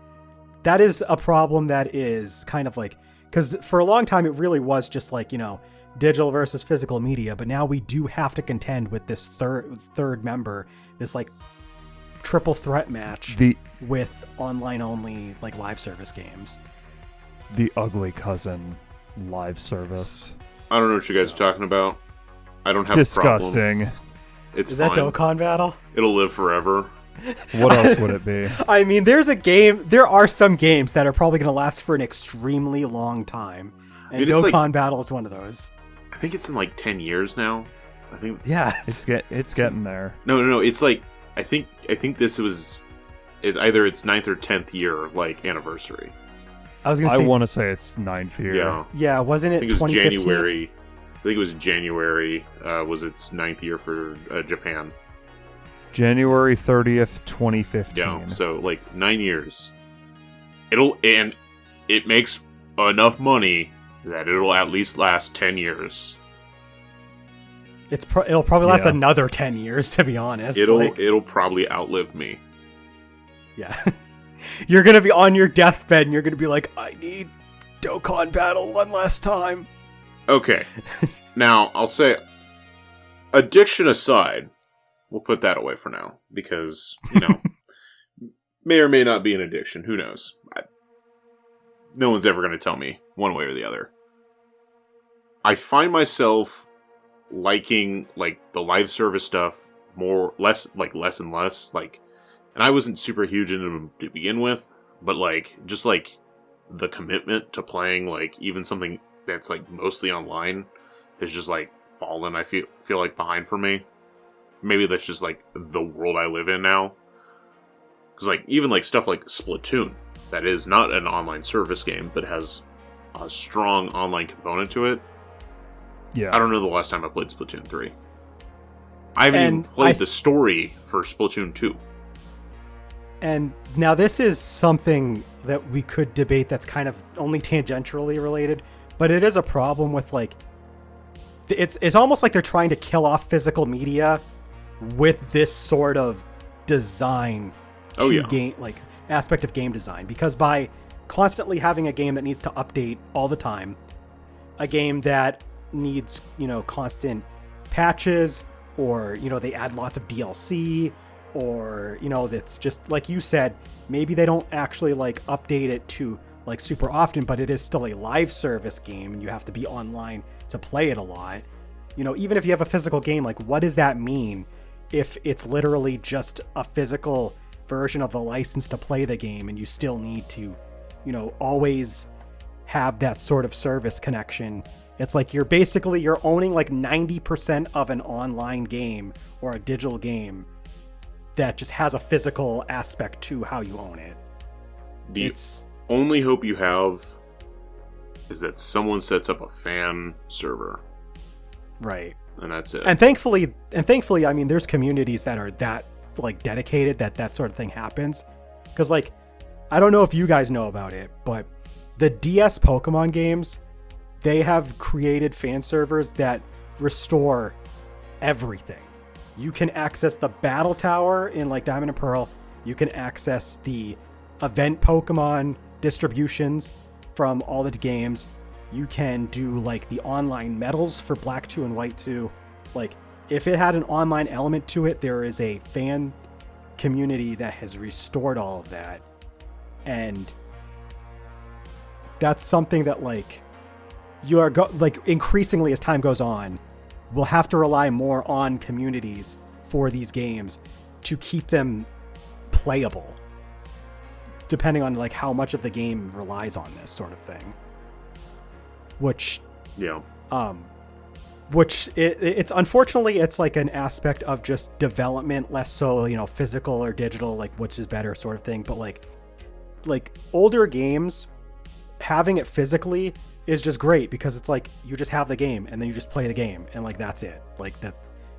that is a problem that is kind of like, because for a long time it really was just like, you know, digital versus physical media, but now we do have to contend with this third member, this like triple threat match with online only like live service games. The ugly cousin live service. I don't know what you guys are talking about. I don't have disgusting. A problem. It's Is fine. that Dokkan Battle? It'll live forever. What else would it be? I mean, there are some games that are probably going to last for an extremely long time, and Dokkan Battle is one of those. I think it's in like 10 years now. I think. Yeah, it's getting there. No. It's like I think this was either its 9th or 10th year like anniversary. I was gonna say. I want to say it's 9th year. Yeah. Wasn't it? I think it was 2015? January. I think it was January. Was its 9th year for Japan. January 30th, 2015. Yeah. So like 9 years. It makes enough money that it'll at least last 10 years. It'll probably last another 10 years, to be honest. It'll probably outlive me. Yeah. You're going to be on your deathbed and you're going to be like, I need Dokkan Battle one last time. Okay. Now, I'll say, addiction aside, we'll put that away for now. Because, you know, may or may not be an addiction. Who knows? No one's ever going to tell me one way or the other. I find myself liking, like, the live service stuff less and less. Like, and I wasn't super huge into them to begin with, but, like, just, like, the commitment to playing, like, even something that's, like, mostly online is just, like, fallen, I feel like, behind for me. Maybe that's just, like, the world I live in now. Because, like, even, like, stuff like Splatoon, that is not an online service game, but has a strong online component to it. Yeah. I don't know the last time I played Splatoon 3. I haven't even played the story for Splatoon 2. And now this is something that we could debate that's kind of only tangentially related, but it is a problem with, like, it's almost like they're trying to kill off physical media with this sort of design game, like, aspect of game design, because by constantly having a game that needs to update all the time, a game that needs, you know, constant patches, or, you know, they add lots of DLC, or, you know, that's just like you said, maybe they don't actually like update it to like super often, but it is still a live service game and you have to be online to play it a lot. You know, even if you have a physical game, like, what does that mean if it's literally just a physical version of the license to play the game, and you still need to, you know, always have that sort of service connection? It's like you're owning like 90% of an online game or a digital game that just has a physical aspect to how you own it. The only hope you have is that someone sets up a fan server. Right. And that's it. And thankfully, I mean, there's communities that are that like dedicated that sort of thing happens. Because like, I don't know if you guys know about it, but the DS Pokemon games, they have created fan servers that restore everything. You can access the battle tower in like Diamond and Pearl. You can access the event Pokemon distributions from all the games. You can do like the online medals for Black 2 and White 2. Like, if it had an online element to it, there is a fan community that has restored all of that. And that's something that like you are like increasingly as time goes on, we'll have to rely more on communities for these games to keep them playable, depending on like how much of the game relies on this sort of thing. Which it's unfortunately it's like an aspect of just development, less so, you know, physical or digital, like which is better sort of thing. But like older games, having it physically is just great because it's like you just have the game and then you just play the game and like that's it. Like that,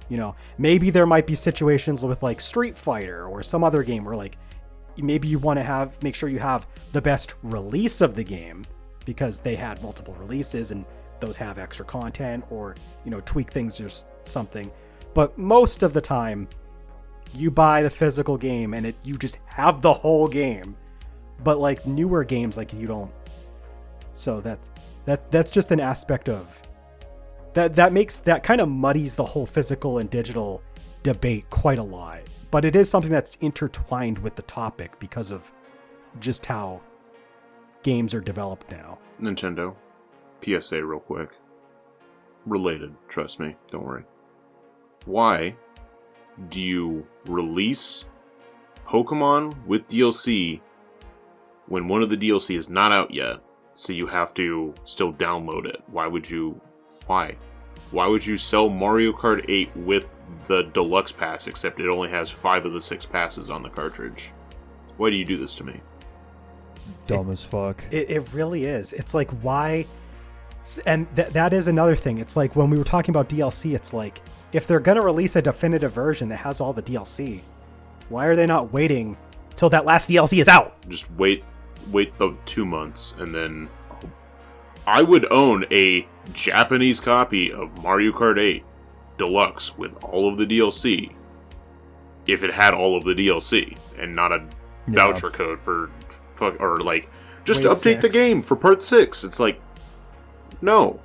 you know, maybe there might be situations with like Street Fighter or some other game where like maybe you want to make sure you have the best release of the game because they had multiple releases and those have extra content or, you know, tweak things or something. But most of the time you buy the physical game and you just have the whole game. But like newer games, like you don't. So that's just an aspect of that kind of muddies the whole physical and digital debate quite a lot. But it is something that's intertwined with the topic because of just how games are developed now. Nintendo, PSA real quick. Related, trust me, don't worry. Why do you release Pokemon with DLC when one of the DLC is not out yet, so you have to still download it? Why would you sell Mario Kart 8 with the deluxe pass, except it only has 5 of the 6 passes on the cartridge? Why do you do this to me? Dumb as fuck. It really is. It's like, why? And that is another thing. It's like when we were talking about DLC, it's like, if they're going to release a definitive version that has all the DLC, why are they not waiting till that last DLC is out? Just wait the 2 months, and then I would own a Japanese copy of Mario Kart 8 Deluxe with all of the DLC if it had all of the DLC and not a voucher code for or like just Wave update 6. the game for part 6. It's like, no.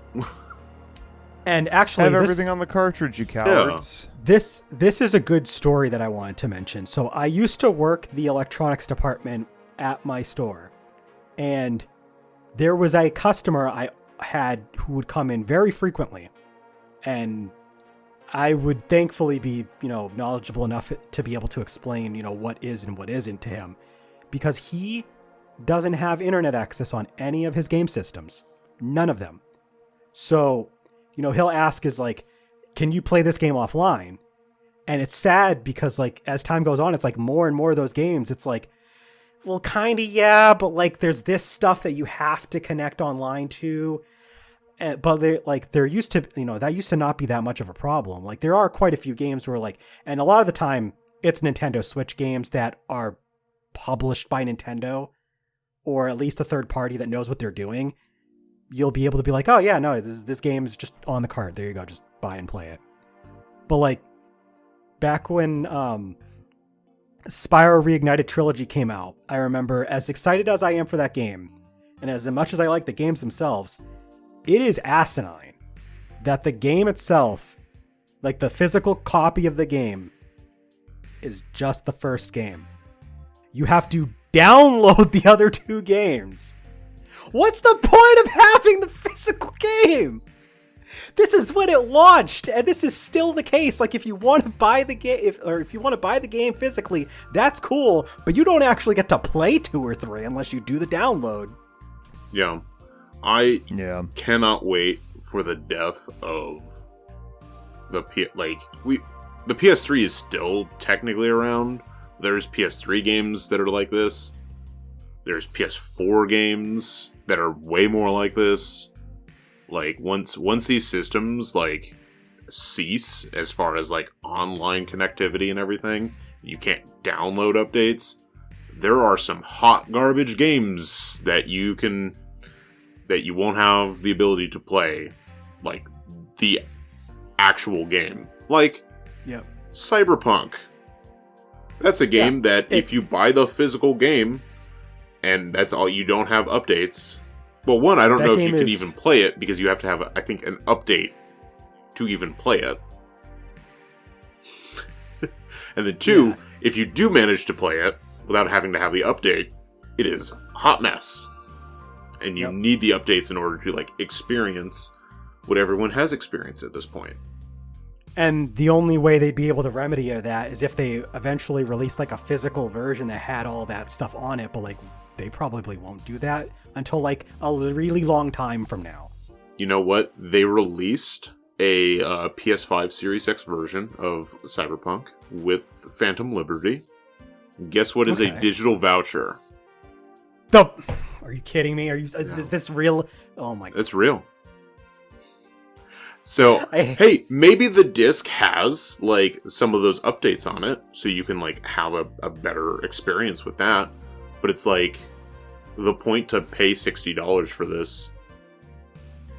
And actually, Have everything on the cartridge, you cowards. This is a good story that I wanted to mention. So I used to work the electronics department at my store, and there was a customer I had who would come in very frequently, and I would thankfully be, you know, knowledgeable enough to be able to explain, you know, what is and what isn't to him, because he doesn't have internet access on any of his game systems. None of them. So, you know, he'll ask is like, can you play this game offline? And it's sad because like as time goes on, it's like more and more of those games, it's like, well, kind of, yeah, but like there's this stuff that you have to connect online to. But there used to, you know, that used to not be that much of a problem. Like there are quite a few games where like, and a lot of the time it's Nintendo Switch games that are published by Nintendo or at least a third party that knows what they're doing. You'll be able to be like, oh yeah, no, this game is just on the cart. There you go. Just buy and play it. But like back when Spyro Reignited Trilogy came out, I remember, as excited as I am for that game, and as much as I like the games themselves, it is asinine that the game itself, like the physical copy of the game, is just the first game. You have to download the other 2 games. What's the point of having the physical game? This is when it launched, and this is still the case. Like, if you want to buy the game, if you want to buy the game physically, that's cool, but you don't actually get to play 2 or 3 unless you do the download. Yeah. I cannot wait for the death of the the PS3 is still technically around. There's PS3 games that are like this. There's PS4 games that are way more like this. Like once these systems like cease as far as like online connectivity and everything, you can't download updates. There are some hot garbage games that you won't have the ability to play, like the actual game, like Cyberpunk. That's a game that if you buy the physical game and that's all, you don't have updates. Well, one, I don't know if you can even play it because you have to have, I think, an update to even play it. And then two, if you do manage to play it without having to have the update, it is a hot mess. And you need the updates in order to like experience what everyone has experienced at this point. And the only way they'd be able to remedy that is if they eventually release like a physical version that had all that stuff on it, but like they probably won't do that until like a really long time from now. You know what? They released a PS5 Series X version of Cyberpunk with Phantom Liberty. Guess what is a digital voucher? Are you kidding me? Is this real? Oh my god. It's real. So, hey, maybe the disc has, like, some of those updates on it, so you can, like, have a better experience with that. But it's like, the point to pay $60 for this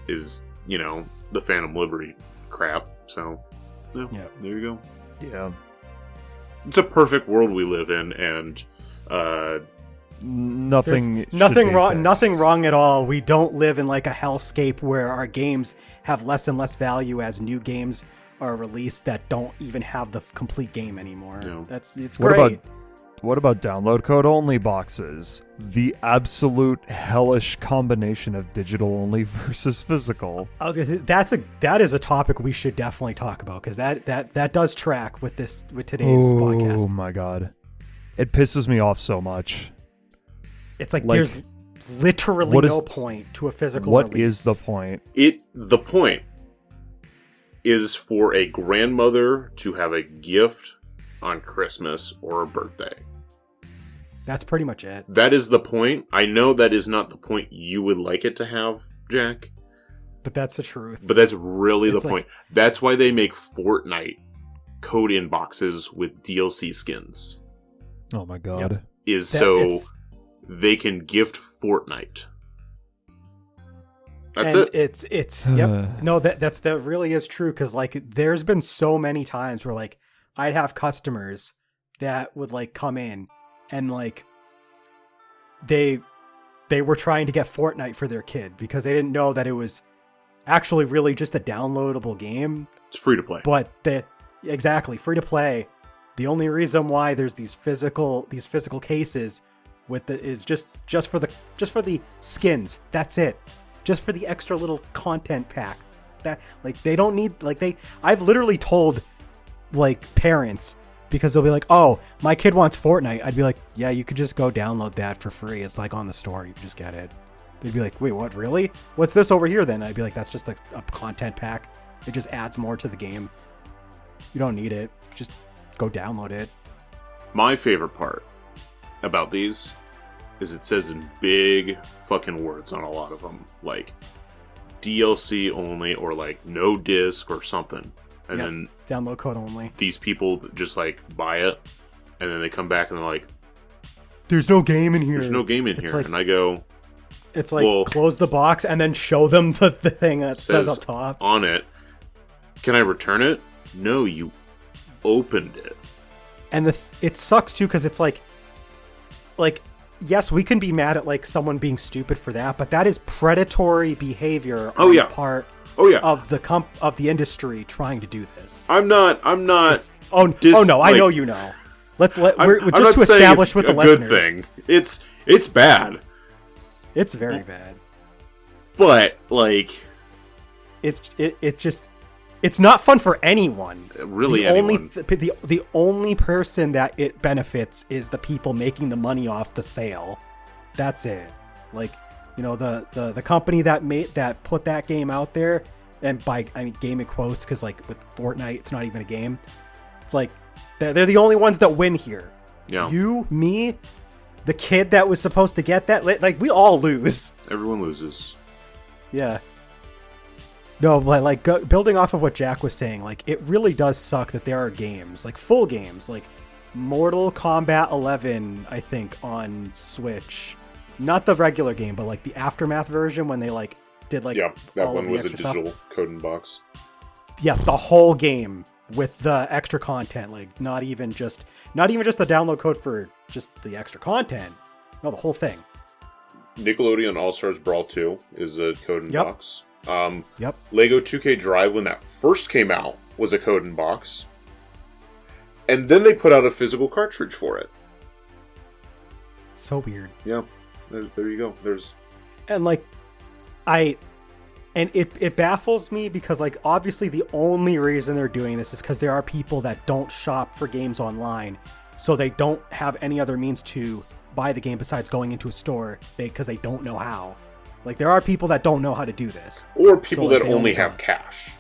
is, you know, the Phantom Liberty crap. So, there you go. Yeah. It's a perfect world we live in, and, nothing wrong at all. We don't live in like a hellscape where our games have less and less value as new games are released that don't even have the complete game anymore. No. It's great. What about download code only boxes? The absolute hellish combination of digital only versus physical. I was gonna say, that is a topic we should definitely talk about because that does track with today's podcast. Oh my god, it pisses me off so much. It's like there's literally no point to a physical release. What is the point? The point is for a grandmother to have a gift on Christmas or a birthday. That's pretty much it. That is the point. I know that is not the point you would like it to have, Jack. But that's the truth. But that's really the point. That's why they make Fortnite code inboxes with DLC skins. Oh my god. They can gift Fortnite. That's and it. It's yep. No, that really is true because like there's been so many times where like I'd have customers that would like come in and like they were trying to get Fortnite for their kid because they didn't know that it was actually really just a downloadable game. It's free to play. But exactly free to play. The only reason why there's these physical cases with it is just for the skins. That's it. Just for the extra little content pack. That like they don't need I've literally told like parents because they'll be like, "Oh, my kid wants Fortnite." I'd be like, "Yeah, you could just go download that for free. It's like on the store. You can just get it." They'd be like, "Wait, what? Really? What's this over here then?" I'd be like, "That's just a content pack. It just adds more to the game. You don't need it. Just go download it." My favorite part about these is it says in big fucking words on a lot of them, like DLC only or like no disc or something. And then download code only. These people just like buy it and then they come back and they're like, there's no game in here. There's no game in here. Like, and I go, it's like, well, close the box and then show them the thing that says up top on it. Can I return it? No, you opened it. And it sucks too because it's like yes, we can be mad at like someone being stupid for that, but that is predatory behavior on the part of the industry trying to do this. I'm not. I know you know. We're just to establish with the listeners. Good thing. It's bad. It's very bad. But like, it's not fun for anyone. Really, anyone. The only person that it benefits is the people making the money off the sale. That's it. Like, you know, the company that put that game out there, and game in quotes because like with Fortnite, it's not even a game. It's like they're the only ones that win here. Yeah. You, me, the kid that was supposed to get that, like, we all lose. Everyone loses. Yeah. No, but like building off of what Jack was saying, like it really does suck that there are games, like full games, like Mortal Kombat 11, I think, on Switch. Not the regular game, but like the Aftermath version when they like did like that all one of the was a extra digital stuff. code and box. Yeah, the whole game with the extra content, like not even just the download code for just the extra content. No, the whole thing. Nickelodeon All-Stars Brawl 2 is a code and box. Yep. Lego 2K Drive, when that first came out, was a code and box. And then they put out a physical cartridge for it. So weird. Yeah, there you go. And like, it baffles me because like obviously the only reason they're doing this is because there are people that don't shop for games online, so they don't have any other means to buy the game besides going into a store because they don't know how. Like there are people that don't know how to do this, or people so, like, that only have cash.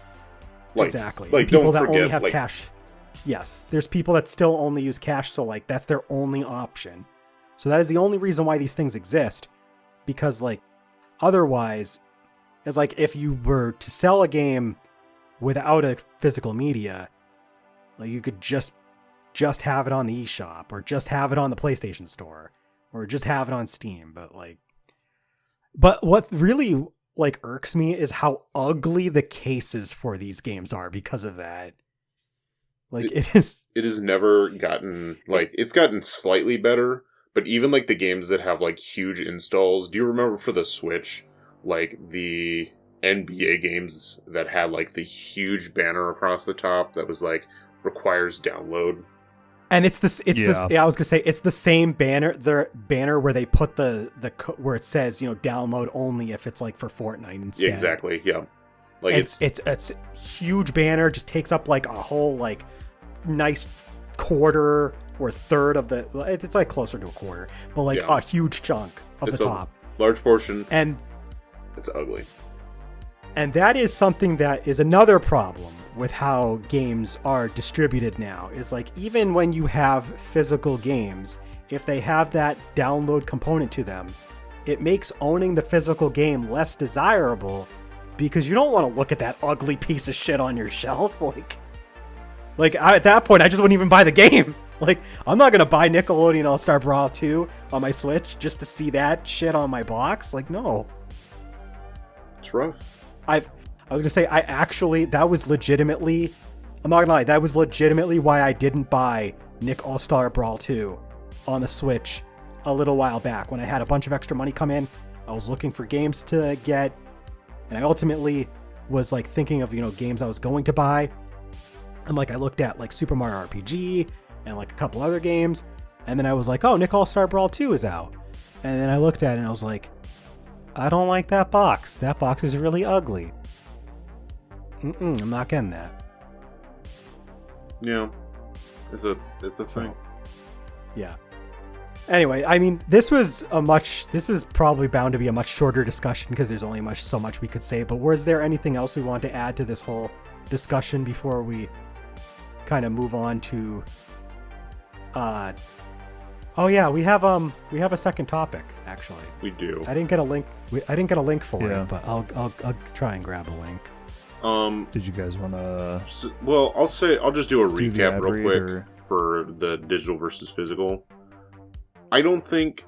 Like, exactly. Like people don't that forget, only have like, cash. Yes, there's people that still only use cash, so like that's their only option. So that is the only reason why these things exist, because like otherwise, it's like if you were to sell a game without a physical media, like you could just have it on the eShop, or just have it on the PlayStation Store, or just have it on Steam. But what really like irks me is how ugly the cases for these games are because of that. Like it has never gotten, like, it's gotten slightly better, but even like the games that have like huge installs, do you remember for the Switch, like the NBA games that had like the huge banner across the top that was like requires download? And I was gonna say it's the same banner, the banner where they put the where it says, you know, download only if it's like for Fortnite instead. Exactly. Yeah. Like it's a huge banner, just takes up like a whole like nice quarter or third of the. It's like closer to a quarter, but like a huge chunk of the top, large portion, and it's ugly. And that is something that is another problem with how games are distributed now, is like even when you have physical games, if they have that download component to them, it makes owning the physical game less desirable because you don't want to look at that ugly piece of shit on your shelf. At that point, I just wouldn't even buy the game. Like, I'm not going to buy Nickelodeon All-Star Brawl 2 on my Switch just to see that shit on my box. Like, no. It's rough. I was gonna say, that was legitimately, I'm not gonna lie, that was legitimately why I didn't buy Nick All-Star Brawl 2 on the Switch a little while back. When I had a bunch of extra money come in, I was looking for games to get, and I ultimately was like thinking of, you know, games I was going to buy. And like I looked at like Super Mario RPG and like a couple other games, and then I was like, oh, Nick All-Star Brawl 2 is out. And then I looked at it and I was like, I don't like that box. That box is really ugly. I'm not getting that. Yeah, it's a thing. Yeah. Anyway, I mean, this is probably bound to be a much shorter discussion because there's only so much we could say. But was there anything else we want to add to this whole discussion before we kind of move on to? Oh yeah, we have a second topic actually. We do. I didn't get a link. I didn't get a link for it, but I'll try and grab a link. Did you guys want to? Well, I'll just do a recap real quick for the digital versus physical. I think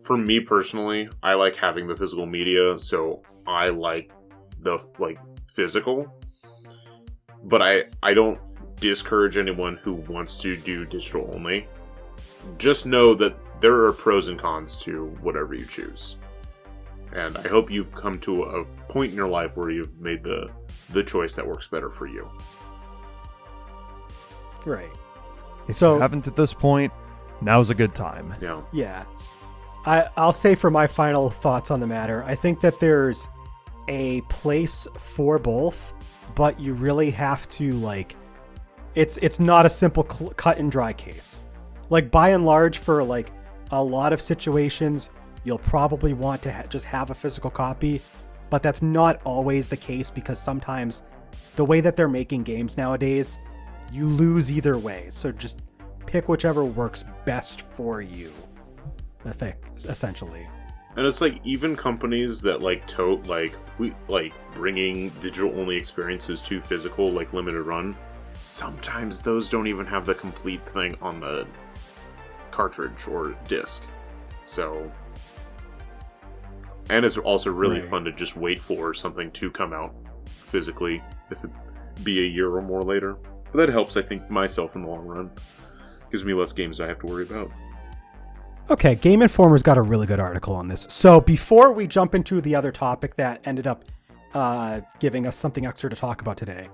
for me personally, I like having the physical media, so I like the physical. But I don't discourage anyone who wants to do digital only. Just know that there are pros and cons to whatever you choose. And I hope you've come to a point in your life where you've made the choice that works better for you. Right. If you haven't at this point, now's a good time. Yeah. Yeah. I'll say for my final thoughts on the matter, I think that there's a place for both, but you really have to it's not a simple cut and dry case. Like by and large, for like a lot of situations, you'll probably want to just have a physical copy, but that's not always the case because sometimes the way that they're making games nowadays, you lose either way. So just pick whichever works best for you. essentially. And it's like even companies that like tote like we like bringing digital only experiences to physical, like limited run. Sometimes those don't even have the complete thing on the cartridge or disc. So, and it's also really fun to just wait for something to come out physically, if it be a year or more later. But that helps, I think, myself in the long run. Gives me less games I have to worry about. Okay, Game Informer's got a really good article on this. So before we jump into the other topic that ended up giving us something extra to talk about today,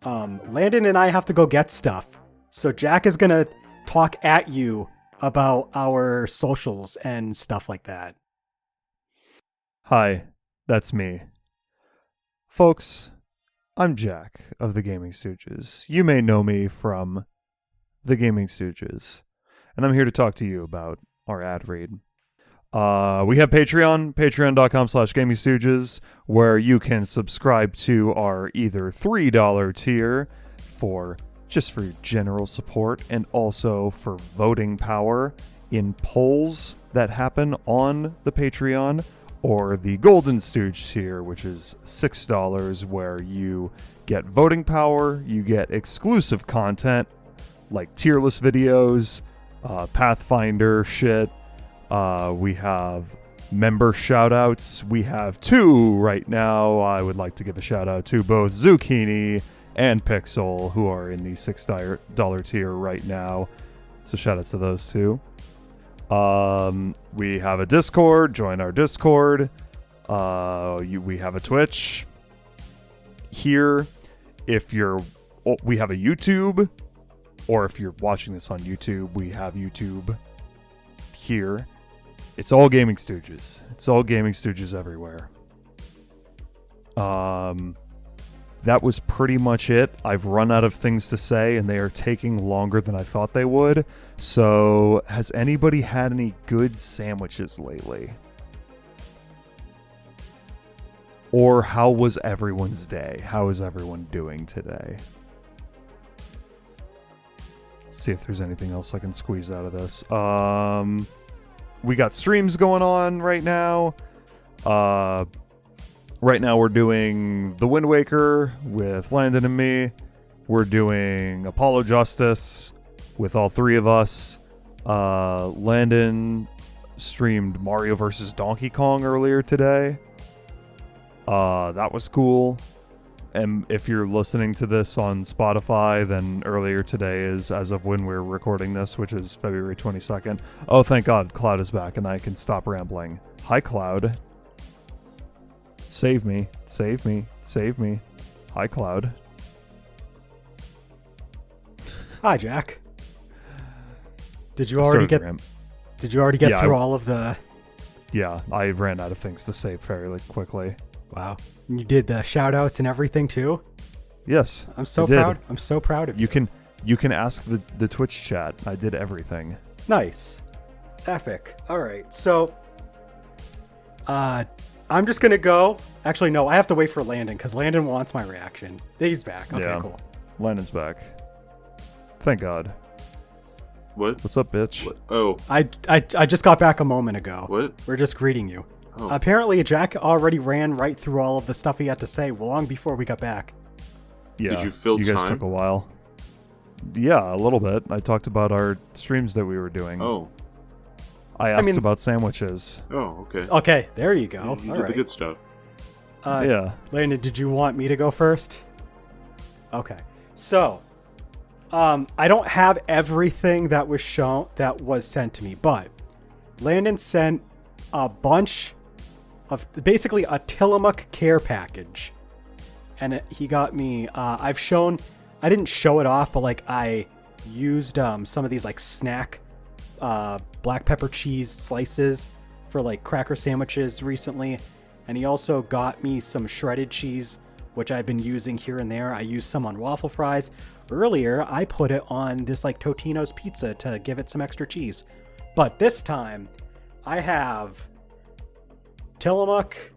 Landon and I have to go get stuff. So Jack is going to talk at you about our socials and stuff like that. Hi, that's me. Folks, I'm Jack of the Gaming Stooges. You may know me from the Gaming Stooges, and I'm here to talk to you about our ad read. We have Patreon, patreon.com/GamingStooges, where you can subscribe to our either $3 tier for general support and also for voting power in polls that happen on the Patreon, or the Golden Stooge tier, which is $6, where you get voting power, you get exclusive content like tier list videos, Pathfinder shit. We have member shoutouts. We have 2 right now. I would like to give a shout out to both Zucchini and Pixel, who are in the $6 tier right now. So shout outs to those 2. We have a Discord. Join our Discord. We have a Twitch here. We have a YouTube, or if you're watching this on YouTube, we have YouTube here. It's all Gaming Stooges. It's all Gaming Stooges everywhere. That was pretty much it. I've run out of things to say, and they are taking longer than I thought they would. So, has anybody had any good sandwiches lately? Or how was everyone's day? How is everyone doing today? Let's see if there's anything else I can squeeze out of this. We got streams going on right now. Right now we're doing The Wind Waker with Landon and me. We're doing Apollo Justice with all 3 of us. Landon streamed Mario vs. Donkey Kong earlier today. That was cool. And if you're listening to this on Spotify, then earlier today is as of when we're recording this, which is February 22nd. Oh, thank God, Cloud is back and I can stop rambling. Hi, Cloud. Save me. Save me. Save me. Hi, Cloud. Hi, Jack. Did you already get through all of the... Yeah, I ran out of things to say fairly quickly. Wow. And you did the shout outs and everything too? Yes. I'm so proud. I'm so proud of you. You can ask the Twitch chat. I did everything. Nice. Epic. All right. So I'm just going to go. Actually, no, I have to wait for Landon because Landon wants my reaction. He's back. Okay, yeah, cool. Landon's back. Thank God. What? What's up, bitch? What? Oh. I just got back a moment ago. What? We're just greeting you. Oh. Apparently, Jack already ran right through all of the stuff he had to say long before we got back. Yeah. Did you fill You guys time? took a while. Yeah, a little bit. I talked about our streams that we were doing. Oh. I asked about sandwiches. Oh, okay. Okay, there you go. You All did right. the good stuff. Yeah. Landon, did you want me to go first? Okay. So, I don't have everything that was sent to me, but Landon sent a bunch of basically a Tillamook care package. And he got me, I didn't show it off, but like I used some of these like snack black pepper cheese slices for like cracker sandwiches recently. And he also got me some shredded cheese, which I've been using here and there. I used some on waffle fries. Earlier, I put it on this like Totino's pizza to give it some extra cheese. But this time, I have Tillamook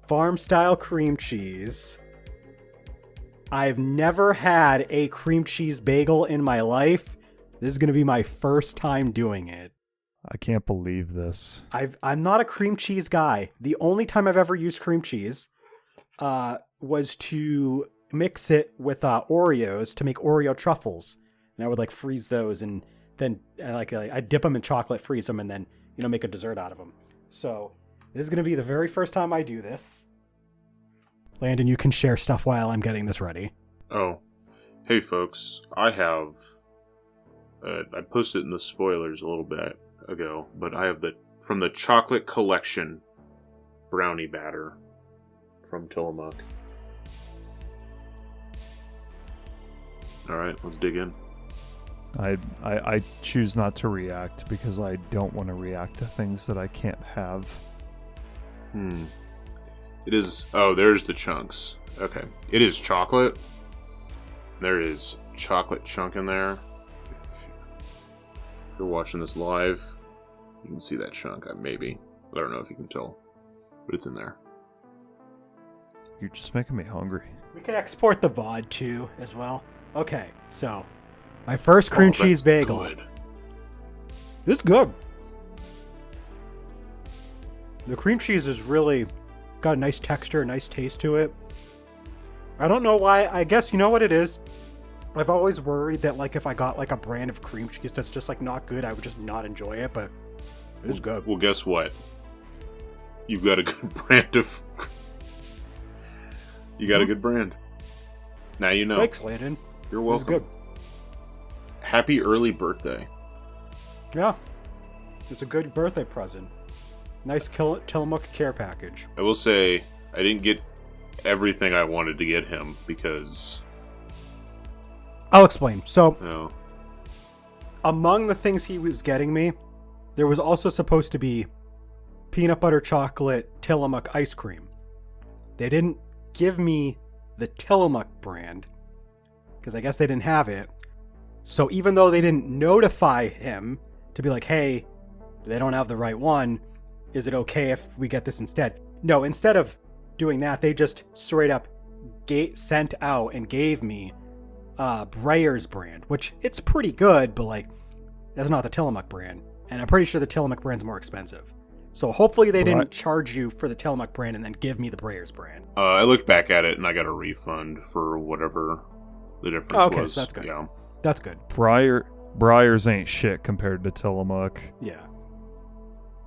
farm-style cream cheese. I've never had a cream cheese bagel in my life. This is going to be my first time doing it. I can't believe this. I'm not a cream cheese guy. The only time I've ever used cream cheese was to mix it with Oreos to make Oreo truffles, and I would like freeze those, and then I dip them in chocolate, freeze them, and then make a dessert out of them. So this is gonna be the very first time I do this. Landon, you can share stuff while I'm getting this ready. Oh, hey folks, I have. I posted in the spoilers a little bit ago, but I have from the chocolate collection brownie batter from Tillamook. All right, let's dig in. I choose not to react because I don't want to react to things that I can't have. It is. Oh, there's the chunks. Okay, it is chocolate. There is chocolate chunk in there. If you're watching this live, you can see that chunk. Maybe. I don't know if you can tell, but it's in there. You're just making me hungry. We can export the VOD too as well. Okay, so my first cream cheese bagel. Good. This is good. The cream cheese is really got a nice texture, a nice taste to it. I don't know why. I guess you know what it is? I've always worried that like if I got like a brand of cream cheese that's just like not good, I would just not enjoy it, but it's good. Well, guess what? You've got a good brand of... You got a good brand. Now you know. Thanks, Landon. You're welcome. It's good. Happy early birthday. Yeah. It's a good birthday present. Nice Tillamook care package. I will say, I didn't get everything I wanted to get him because... I'll explain. So, No. among the things he was getting me, there was also supposed to be peanut butter chocolate Tillamook ice cream. They didn't give me the Tillamook brand because I guess they didn't have it. So even though they didn't notify him to be like, hey, they don't have the right one, is it okay if we get this instead? No, instead of doing that, they just straight up sent out and gave me Breyer's brand, which it's pretty good, but like that's not the Tillamook brand. And I'm pretty sure the Tillamook brand's more expensive. So hopefully they didn't charge you for the Tillamook brand and then give me the Breyer's brand. I looked back at it and I got a refund for whatever the difference was. Okay, so that's good. Yeah. That's good. Breyer's ain't shit compared to Tillamook. Yeah.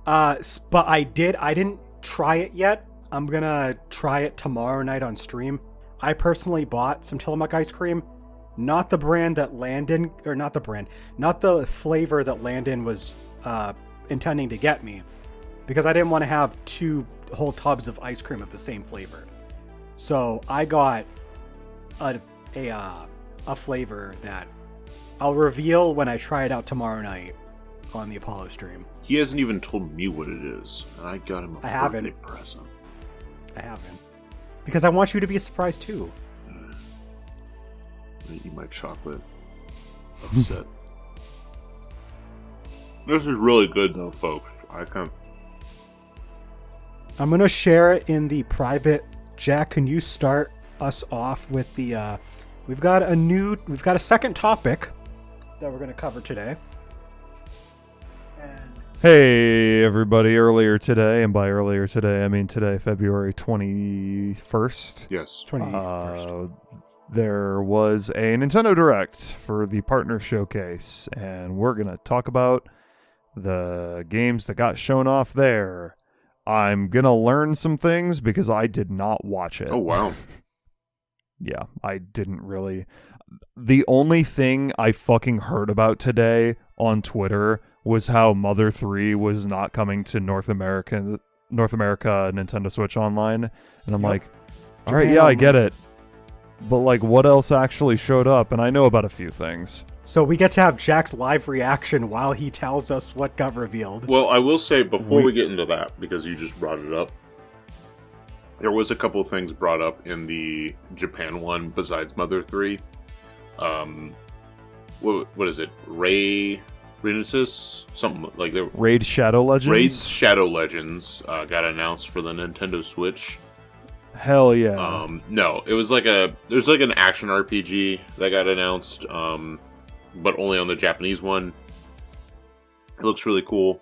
But I didn't try it yet. I'm gonna try it tomorrow night on stream. I personally bought some Tillamook ice cream. Not the brand that Landon, or not the flavor that Landon was intending to get me, because I didn't want to have 2 whole tubs of ice cream of the same flavor. So I got a flavor that I'll reveal when I try it out tomorrow night on the Apollo stream. He hasn't even told me what it is, and I got him a birthday present. I haven't. Because I want you to be surprised too. I eat my chocolate. Upset. This is really good though, folks. I'm gonna share it in the private. Jack, can you start us off with the we've got a second topic that we're gonna cover today. Hey everybody, earlier today, and by earlier today I mean today, February 21st. Yes. 21st. There was a Nintendo Direct for the Partner Showcase, and we're going to talk about the games that got shown off there. I'm going to learn some things because I did not watch it. Oh, wow. Yeah, I didn't really. The only thing I fucking heard about today on Twitter was how Mother 3 was not coming to North America Nintendo Switch Online, and I'm like, all right, yeah, I get it. But, like, what else actually showed up? And I know about a few things. So we get to have Jack's live reaction while he tells us what got revealed. Well, I will say, before we get into that, because you just brought it up, there was a couple of things brought up in the Japan one besides Mother 3. What is it? Renesis? Something like that. Raid Shadow Legends? Raid Shadow Legends got announced for the Nintendo Switch. Hell yeah. No, it was there's an action RPG that got announced, but only on the Japanese one. It looks really cool.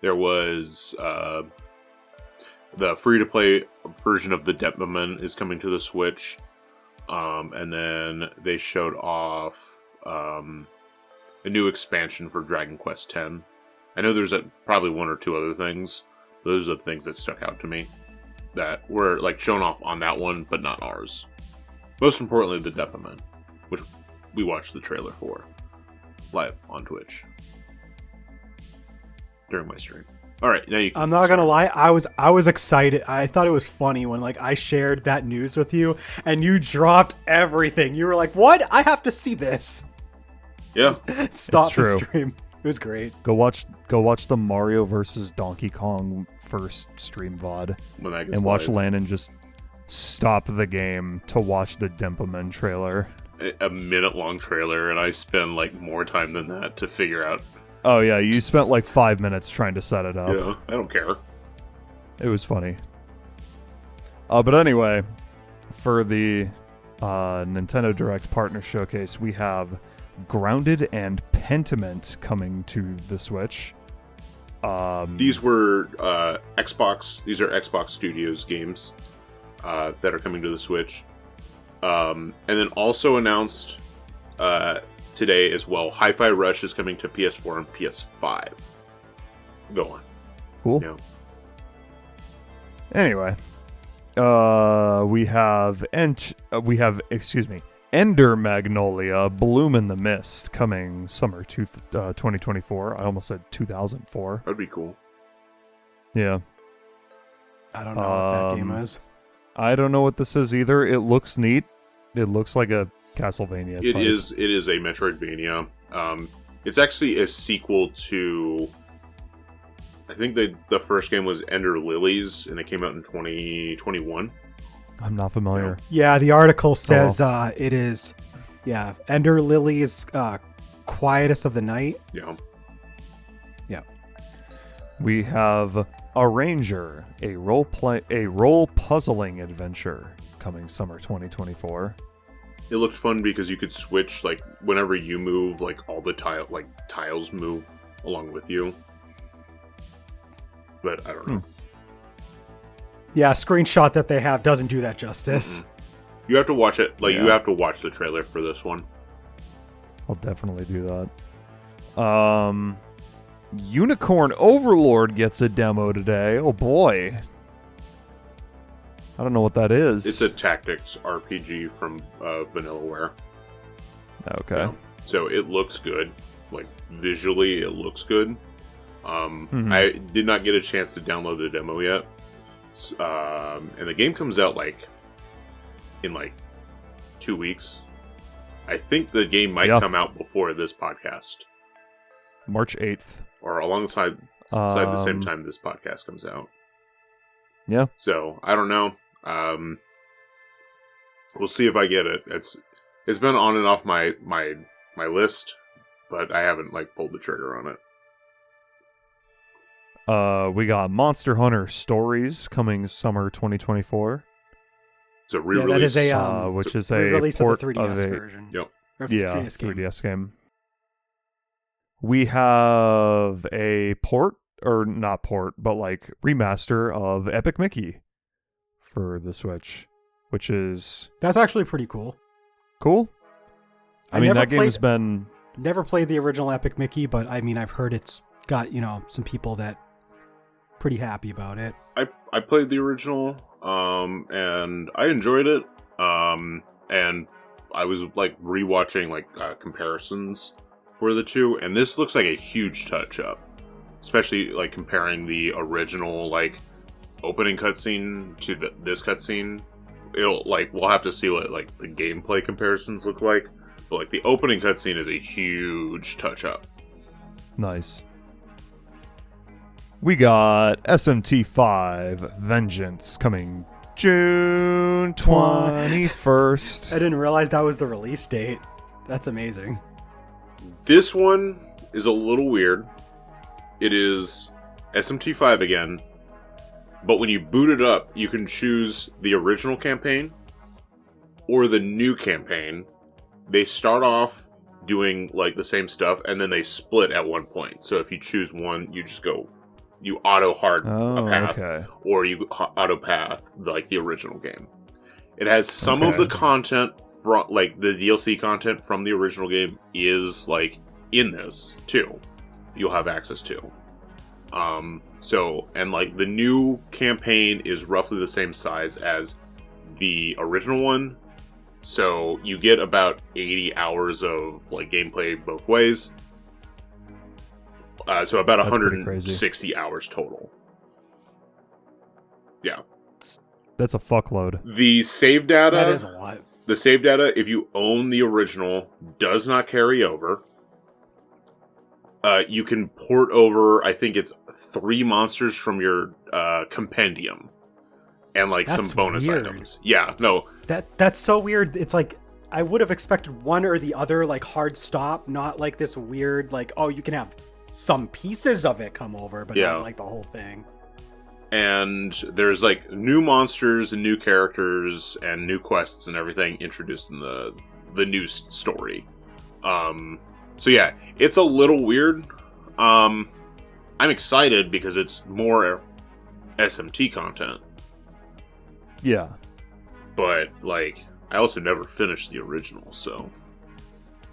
There was the free-to-play version of the Deptman is coming to the Switch. And then they showed off a new expansion for Dragon Quest X. I know there's probably one or two other things. Those are the things that stuck out to me that were like shown off on that one, but not ours. Most importantly, the Deptman, which we watched the trailer for live on Twitch during my stream. All right, now you can. I'm not gonna lie, I was excited. I thought it was funny when like I shared that news with you and you dropped everything. You were like, "What? I have to see this." Yeah, Stop the true. stream. It was great. Go watch the Mario versus Donkey Kong first stream VOD when that goes and watch live. Landon just stop the game to watch the Dempleman trailer. A minute-long trailer, and I spend like more time than that to figure out. Oh yeah, you spent like 5 minutes trying to set it up. Yeah, I don't care. It was funny. But anyway, for the Nintendo Direct Partner Showcase, we have Grounded and Pentiment coming to the Switch. These were Xbox. These are Xbox Studios games that are coming to the Switch, and then also announced today as well. Hi-Fi Rush is coming to PS4 and PS5. Go on. Cool. Yeah. Anyway, we have Ender Magnolia, Bloom in the Mist coming summer 2024. I almost said 2004. That'd be cool. Yeah. I don't know what that game is. I don't know what this is either. It looks neat. It looks like a Castlevania. It type. is a Metroidvania. It's actually a sequel to. I think the first game was Ender Lilies, and it came out in 2021. I'm not familiar. Yeah, the article says it is. Yeah, Ender Lily's Quietus of the Night. Yeah. Yeah. We have Arranger, a role puzzling adventure coming summer 2024. It looked fun because you could switch, like, whenever you move, like, all the tiles move along with you. But I don't know. Yeah, screenshot that they have doesn't do that justice. You have to watch it. Like, Yeah. you have to watch the trailer for this one. I'll definitely do that. Unicorn Overlord gets a demo today. Oh boy. I don't know what that is. It's a tactics RPG from Vanillaware. Okay. Yeah. So it looks good. Like, visually, it looks good. I did not get a chance to download the demo yet. And the game comes out, like, in, like, 2 weeks. I think the game might come out before this podcast. March 8th. Or alongside the same time this podcast comes out. Yeah. So, I don't know. We'll see if I get it. It's been on and off my list, but I haven't, like, pulled the trigger on it. We got Monster Hunter Stories coming summer 2024. It's a re-release. Yeah, that is a which is a release of port the 3DS of a version. Yep. Or yeah 3DS game. 3DS game. We have a port, or not port, but like remaster of Epic Mickey for the Switch, which is That's actually pretty cool. cool. I mean, never that game's been Never played the original Epic Mickey, but I mean, I've heard it's got, some people that pretty happy about it. I played the original, and I enjoyed it. And I was like rewatching like comparisons for the two, and this looks like a huge touch up, especially like comparing the original like opening cutscene to this cutscene. We'll have to see what like the gameplay comparisons look like, but like the opening cutscene is a huge touch up. nice. We got SMT5 Vengeance coming June 21st. I didn't realize that was the release date. That's amazing. This one is a little weird. It is SMT5 again, but when you boot it up, you can choose the original campaign or the new campaign. They start off doing like the same stuff, and then they split at one point. So if you choose one, you just go, you auto hard a path, or you auto path like the original game. It has some of the content from like the DLC content from the original game is like in this too. You'll have access to. So, and like the new campaign is roughly the same size as the original one. So you get about 80 hours of like gameplay both ways. So about 160 hours total. Yeah. That's a fuckload. The save data... That is a lot. The save data, if you own the original, does not carry over. You can port over, I think it's 3 monsters from your compendium. And like some bonus items. Yeah, no. That's so weird. It's like, I would have expected one or the other, like hard stop, not like this weird, like, oh, you can have some pieces of it come over, but not like the whole thing. And there's like new monsters and new characters and new quests and everything introduced in the new story. So yeah, it's a little weird. I'm excited because it's more SMT content. Yeah. But like, I also never finished the original, so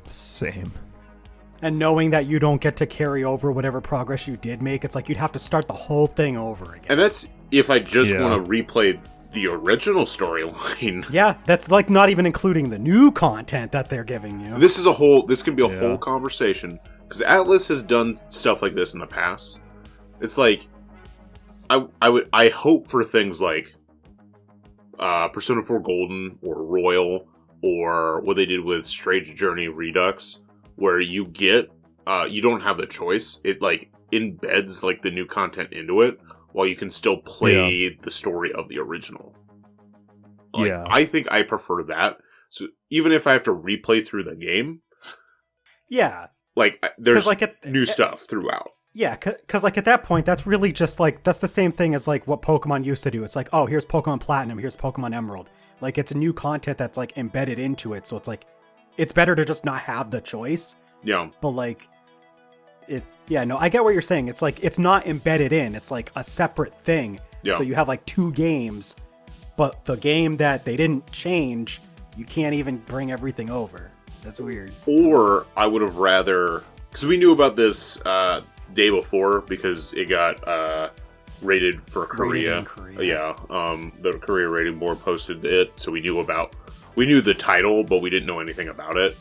same. And knowing that you don't get to carry over whatever progress you did make, it's like you'd have to start the whole thing over again. And that's if I just want to replay the original storyline. Yeah, that's like not even including the new content that they're giving you. This can be a whole conversation, because Atlas has done stuff like this in the past. It's like, I hope for things like Persona 4 Golden or Royal, or what they did with Strange Journey Redux, where you get, you don't have the choice. It like embeds like the new content into it, while you can still play the story of the original. Like, I think I prefer that. So even if I have to replay through the game, like there's like new stuff throughout. Yeah, because like at that point, that's really just like, that's the same thing as like what Pokemon used to do. It's like, oh, here's Pokemon Platinum, here's Pokemon Emerald. Like it's new content that's like embedded into it. So it's like, it's better to just not have the choice. Yeah. But like, I get what you're saying. It's like, it's not embedded in. It's like a separate thing. Yeah. So you have like 2 games, but the game that they didn't change, you can't even bring everything over. That's weird. Or I would have rather, because we knew about this day before, because it got rated for Korea. Yeah. The Korea rating board posted it, so we knew the title, but we didn't know anything about it.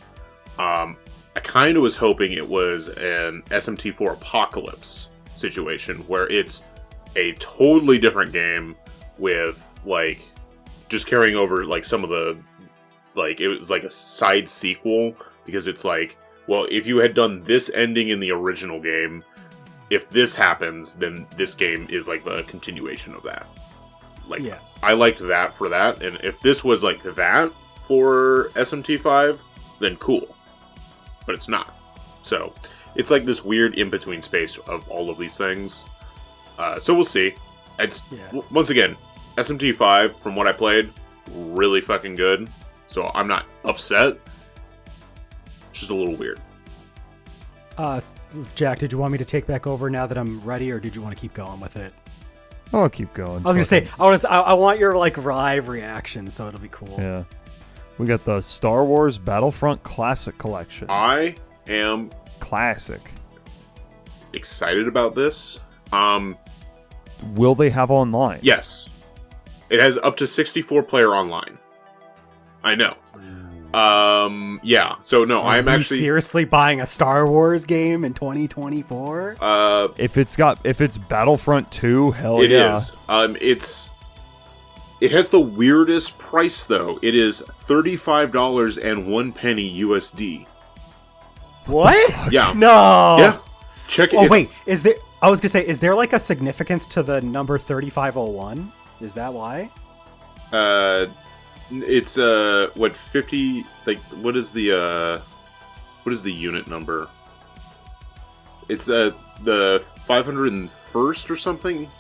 I kind of was hoping it was an SMT4 Apocalypse situation, where it's a totally different game with, like, just carrying over, like, some of the, like, it was like a side sequel, because it's like, well, if you had done this ending in the original game, if this happens, then this game is, like, the continuation of that. Like, I liked that for that, and if this was, like, that for SMT5, then cool. But it's not. So, it's like this weird in-between space of all of these things. So we'll see. It's, once again, SMT5, from what I played, really fucking good. So I'm not upset. It's just a little weird. Jack, did you want me to take back over now that I'm ready, or did you want to keep going with it? I'll keep going. I was going to say, I want your, like, live reaction, so it'll be cool. Yeah. We got the Star Wars Battlefront Classic Collection. I am excited about this. Will they have online? Yes. It has up to 64 player online. I know. Yeah. So no, I'm actually seriously buying a Star Wars game in 2024. If it's Battlefront 2, hell it yeah. It is. It has the weirdest price though. It is $35.01 USD. What? Yeah. No. Yeah. Check it. Oh wait, is there? I was gonna say, is there like a significance to the number 3501? Is that why? It's what 50? Like what is the unit number? It's the 501st or something.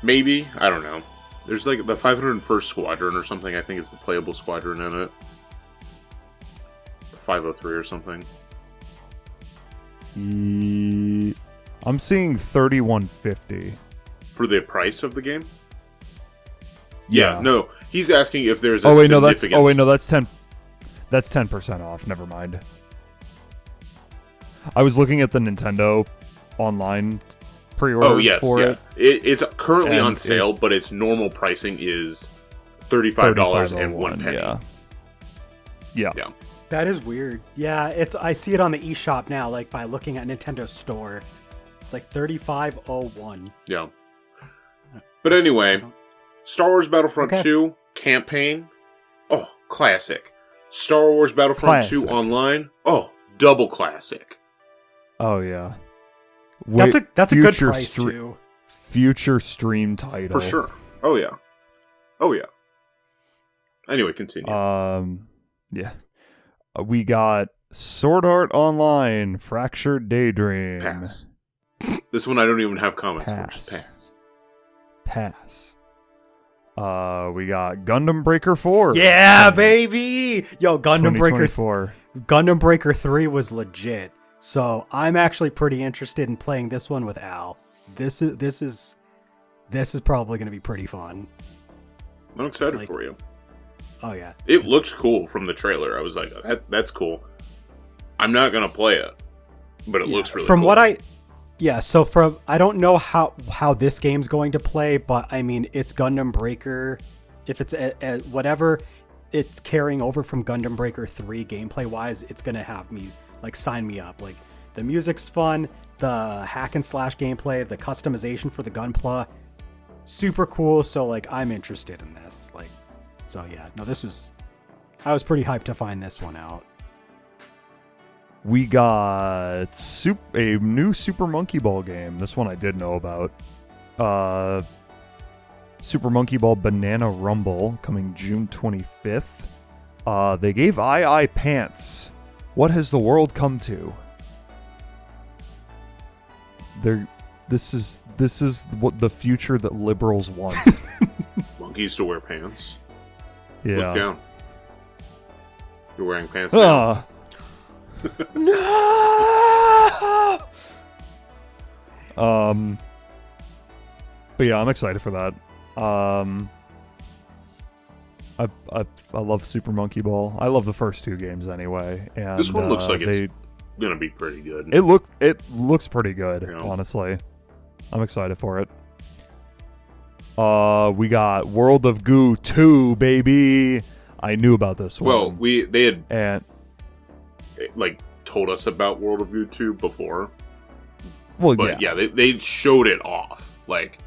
Maybe, I don't know. There's like the 501st Squadron or something. I think is the playable squadron in it. $503 or something. I'm seeing $31.50 For the price of the game? Yeah. No. He's asking if there's a that's 10. That's 10% off. Never mind. I was looking at the Nintendo online pre-order for it. It's currently on sale, but its normal pricing is $35.01. Yeah. That is weird. Yeah, I see it on the eShop now, like by looking at Nintendo Store. It's like $35.01. Yeah. But anyway, Star Wars Battlefront 2 campaign. Oh, classic. Star Wars Battlefront 2 online. Oh, double classic. Oh yeah. That's a good price too. Future stream title. For sure. Oh yeah. Anyway, continue. Yeah. We got Sword Art Online, Fractured Daydream. Pass. This one I don't even have comments for. Just pass. We got Gundam Breaker 4. Yeah, baby! Yo, Gundam Breaker 3 was legit. So I'm actually pretty interested in playing this one with Al. This is probably going to be pretty fun. I'm excited for you. Oh yeah, it looks cool from the trailer. I was like, that's cool. I'm not gonna play it, but it looks really from cool. what I don't know how this game's going to play, but I mean it's Gundam Breaker. If it's whatever it's carrying over from Gundam Breaker 3 gameplay wise, it's gonna have me like sign me up. Like the music's fun, the hack and slash gameplay, the customization for the gunpla, super cool. So like I'm interested in this. Like. So yeah, no, I was pretty hyped to find this one out. We got a new Super Monkey Ball game. This one I did know about. Super Monkey Ball Banana Rumble coming June 25th. They gave I pants. What has the world come to? This is what the future that liberals want. Monkeys to wear pants. Yeah. Look down. You're wearing pants now. No. But yeah, I'm excited for that. I love Super Monkey Ball. I love the first two games anyway. And this one looks like it's gonna be pretty good. It looks pretty good, honestly. I'm excited for it. We got World of Goo 2, baby. I knew about this one. Well, they had like told us about World of Goo 2 before. Well, but they showed it off. Like,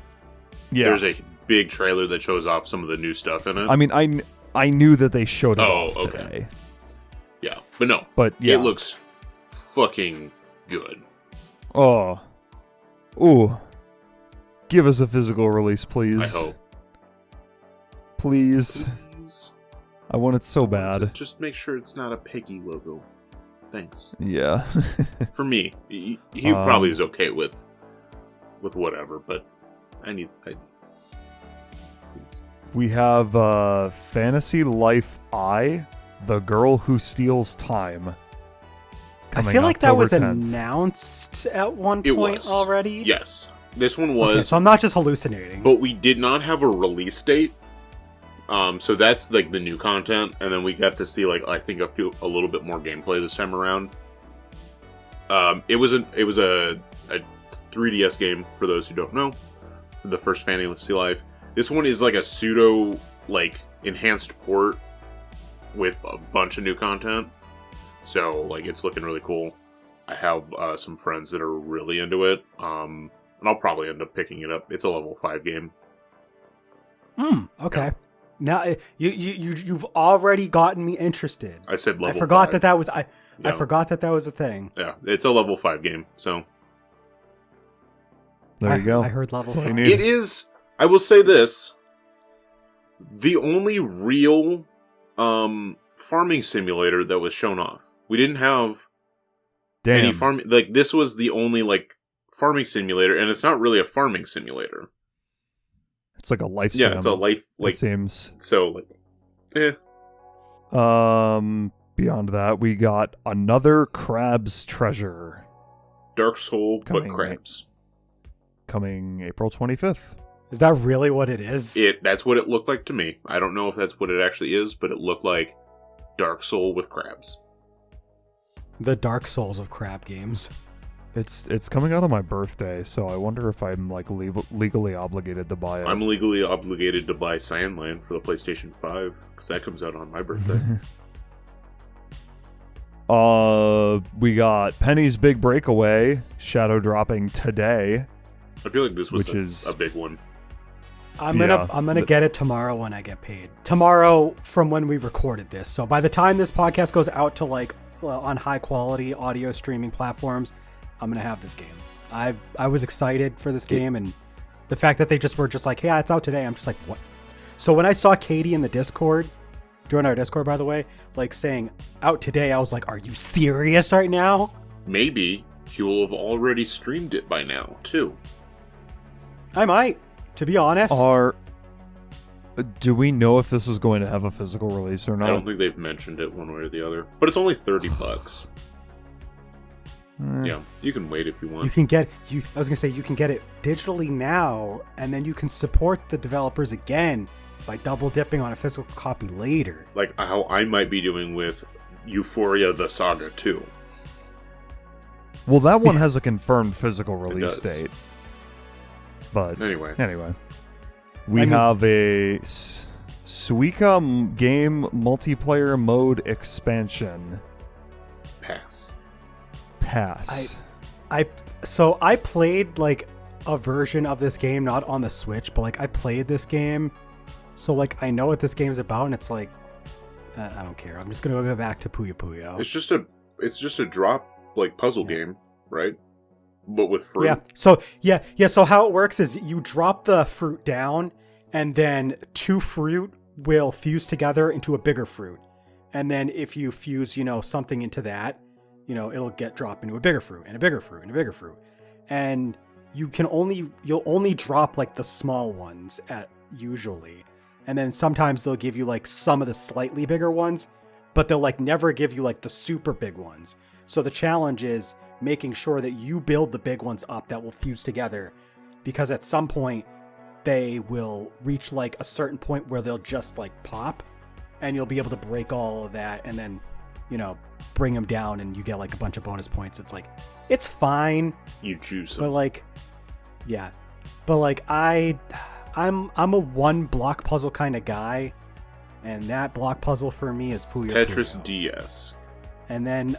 there's a big trailer that shows off some of the new stuff in it. I mean, I knew that they showed it off today. Yeah, but no. But yeah, it looks fucking good. Oh, ooh. Give us a physical release, please. I hope. Please. I want it so bad. Just make sure it's not a Peggy logo. Thanks. Yeah. For me, he probably is okay with whatever, but please. We have Fantasy Life I, The Girl Who Steals Time. I feel like that was 10th. Announced at one point already. Yes. This one was. Okay, so I'm not just hallucinating. But we did not have a release date. So that's like the new content, and then we got to see like I think a little bit more gameplay this time around. It was a 3DS game for those who don't know. For the first Fantasy Life. This one is like a pseudo like enhanced port with a bunch of new content. So like it's looking really cool. I have some friends that are really into it. And I'll probably end up picking it up. It's a level 5 game. Okay. Now you've already gotten me interested. I said level 5. I forgot that was I forgot that was a thing. Yeah, it's a level 5 game. So there you go. I heard level 5. It is. I will say this: the only real farming simulator that was shown off. We didn't have any farming. Like this was the only like farming simulator, and it's not really a farming simulator. It's like a life sim. Yeah, it's a life. Like it seems so. Like, beyond that, we got another Crab's Treasure Dark Soul, but Coming, crabs. coming April 25th. Is that really what it is? That's what it looked like to me. I don't know if that's what it actually is, but it looked like Dark Soul with crabs. The Dark Souls of crab games. It's coming out on my birthday, so I wonder if I'm like legally obligated to buy it. I'm legally obligated to buy Sandland for the PlayStation 5 because that comes out on my birthday. We got Penny's Big Breakaway shadow dropping today. I feel like this was Which is a big one. I'm gonna get it tomorrow when I get paid. Tomorrow from when we recorded this. So by the time this podcast goes out to on high quality audio streaming platforms, I'm gonna have this game. I was excited for this game, and the fact that they were just like, yeah, it's out today. I'm just like, what? So when I saw Katie in the Discord, join our Discord by the way, like saying out today, I was like, are you serious right now? Maybe he will have already streamed it by now too. I might, to be honest. Do we know if this is going to have a physical release or not? I don't think they've mentioned it one way or the other, but it's only $30. Yeah, you can wait if you want. You can get I was gonna say you can get it digitally now, and then you can support the developers again by double dipping on a physical copy later. Like how I might be doing with Euphoria: The Saga 2. Well, that one has a confirmed physical release does. date. But Anyway, we have a Suika game multiplayer mode expansion. pass. I played like a version of this game, not on the Switch, but like I played this game, so like I know what this game's about, and it's like I don't care. I'm just gonna go back to Puyo Puyo. It's just a drop like puzzle game, right? But with fruit. So how it works is you drop the fruit down, and then two fruit will fuse together into a bigger fruit, and then if you fuse, something into that, it'll drop into a bigger fruit and a bigger fruit and a bigger fruit, and you'll only drop like the small ones usually, and then sometimes they'll give you like some of the slightly bigger ones, but they'll like never give you like the super big ones. So the challenge is making sure that you build the big ones up that will fuse together, because at some point they will reach like a certain point where they'll just like pop, and you'll be able to break all of that and then bring them down, and you get like a bunch of bonus points. It's like, it's fine, You choose but them. like, yeah, but like I'm a one block puzzle kind of guy, and that block puzzle for me is Puyo Tetris Puyo. DS. And then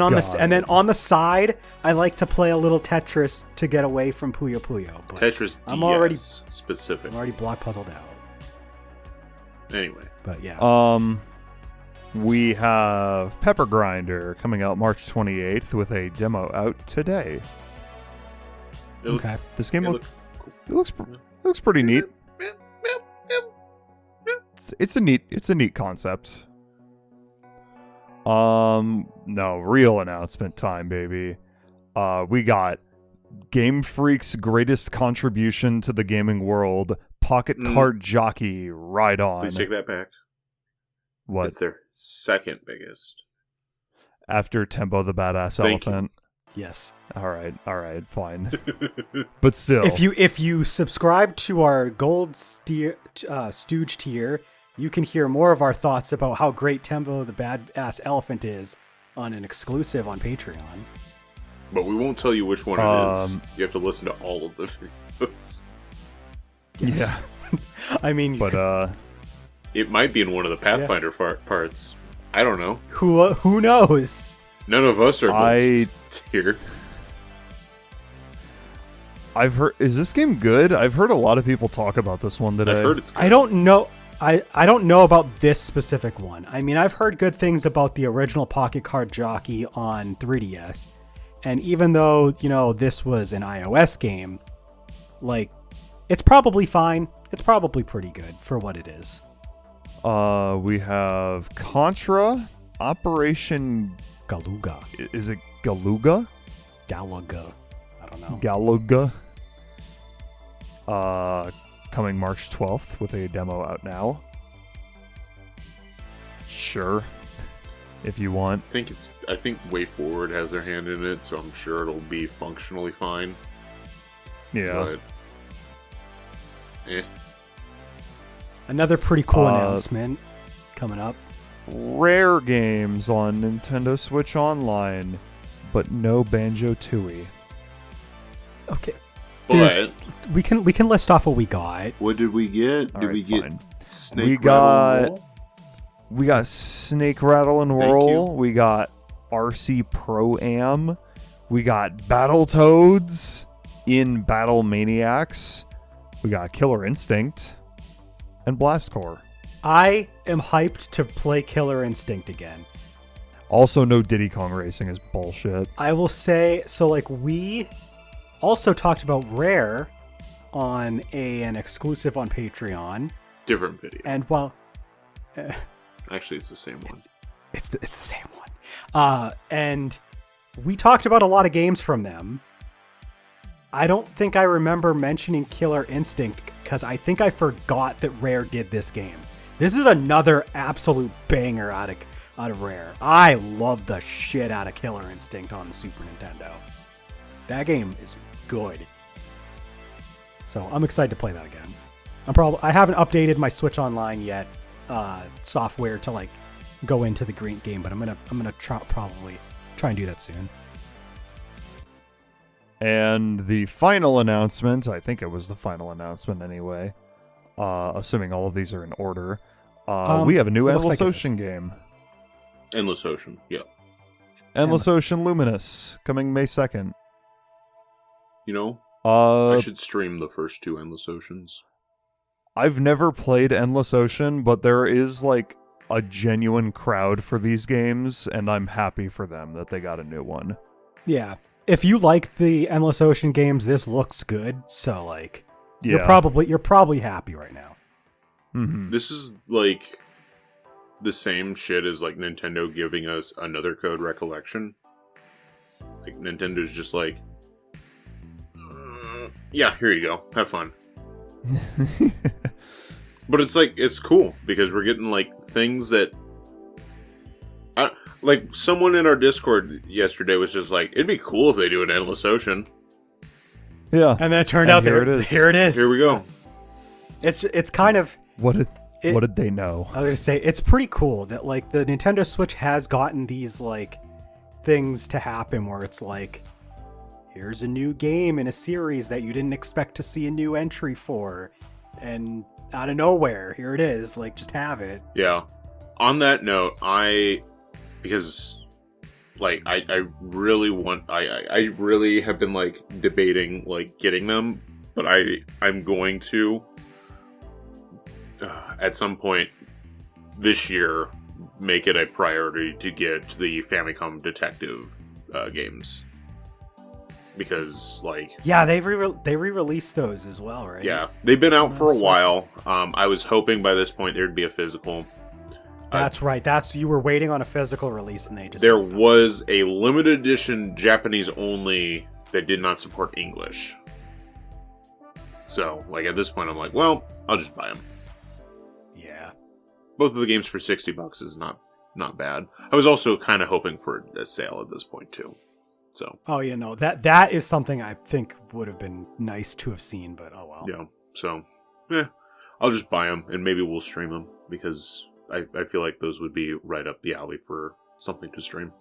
on the side, I like to play a little Tetris to get away from Puyo Puyo. But Tetris I'm DS specific. I'm already block puzzled out. Anyway, But yeah, We have Pepper Grinder coming out March 28th with a demo out today. okay. This game looked cool. looks pretty neat. It's a neat concept. No, real announcement time, baby. We got Game Freak's greatest contribution to the gaming world, Pocket Card Jockey Ride On. Please take that back. What? It's their second biggest. After Tempo the Badass Thank you. Elephant. Yes. All right, fine. But still, If you subscribe to our Gold Stooge tier, you can hear more of our thoughts about how great Tempo the Badass Elephant is on an exclusive on Patreon. But we won't tell you which one it is. You have to listen to all of the videos. yeah. I mean, But It might be in one of the Pathfinder parts. I don't know. who knows? None of us are here. I've heard. Is this game good? I've heard a lot of people talk about this one today. I've heard it's good. I don't know. I don't know about this specific one. I mean, I've heard good things about the original Pocket Card Jockey on 3DS. And even though, this was an iOS game, like, it's probably fine. It's probably pretty good for what it is. We have Contra Operation Galuga. Is it Galuga? Galaga. I don't know. Galuga. Coming March 12th with a demo out now. Sure. if you want. I think Way Forward has their hand in it, so I'm sure it'll be functionally fine. Yeah. But, Another pretty cool announcement coming up. Rare games on Nintendo Switch Online, but no Banjo-Tooie. Okay. But we can list off what we got. what did we get? All Did right, we get fine. Snake We Rattle and Roll? We got Snake Rattle and Thank Roll. you. We got RC Pro-Am. We got Battletoads in Battle Maniacs. We got Killer Instinct and Blast Corps. I am hyped to play Killer Instinct again. Also, no Diddy Kong Racing is bullshit. I will say, so like we also talked about Rare on an exclusive on Patreon. Different video. And while Actually, it's the same one. it's the same one. And we talked about a lot of games from them. I don't think I remember mentioning Killer Instinct because I think I forgot that Rare did this game. This is another absolute banger out of Rare. I love the shit out of Killer Instinct on the Super Nintendo. That game is good. So I'm excited to play that again. I haven't updated my Switch Online yet software to like go into the green game, but I'm gonna probably try and do that soon. And the final announcement, I think it was the final announcement anyway, assuming all of these are in order, we have a new it looks Endless like it is. Ocean game. Endless Ocean. Yeah. Endless Ocean Luminous, coming May 2nd. You know, I I should stream the first two Endless Oceans. I've never played Endless Ocean, but there is like a genuine crowd for these games, and I'm happy for them that they got a new one. Yeah. If you like the Endless Ocean games, this looks good. So like, Yeah. you're probably happy right now. Mm-hmm. This is like the same shit as like Nintendo giving us another Code Recollection. Like Nintendo's just like, yeah, here you go, have fun. But it's like, it's cool because we're getting like things that like someone in our Discord yesterday was just like, it'd be cool if they do an Endless Ocean. Yeah. And then it turned And out here it is. Here it is. Here we go. It's kind of, What did they know? I was gonna say, it's pretty cool that like the Nintendo Switch has gotten these like things to happen where it's like, here's a new game in a series that you didn't expect to see a new entry for, and out of nowhere, here it is. Like, just have it. Yeah. On that note, because like I really have been like debating like getting them, but I'm going to at some point this year make it a priority to get the Famicom Detective games, because like, Yeah, they re-released those as well, right? yeah, they've been out for a Switch. while. I was hoping by this point there'd be a physical. That's right. You were waiting on a physical release, and they just There was a limited edition Japanese only that did not support English. So, like, at this point, I'm like, well, I'll just buy them. Yeah. Both of the games for $60 is not bad. I was also kind of hoping for a sale at this point, too. So, Oh, yeah, no, that is something I think would have been nice to have seen, but oh well. yeah. So, I'll just buy them, and maybe we'll stream them, because I feel like those would be right up the alley for something to stream.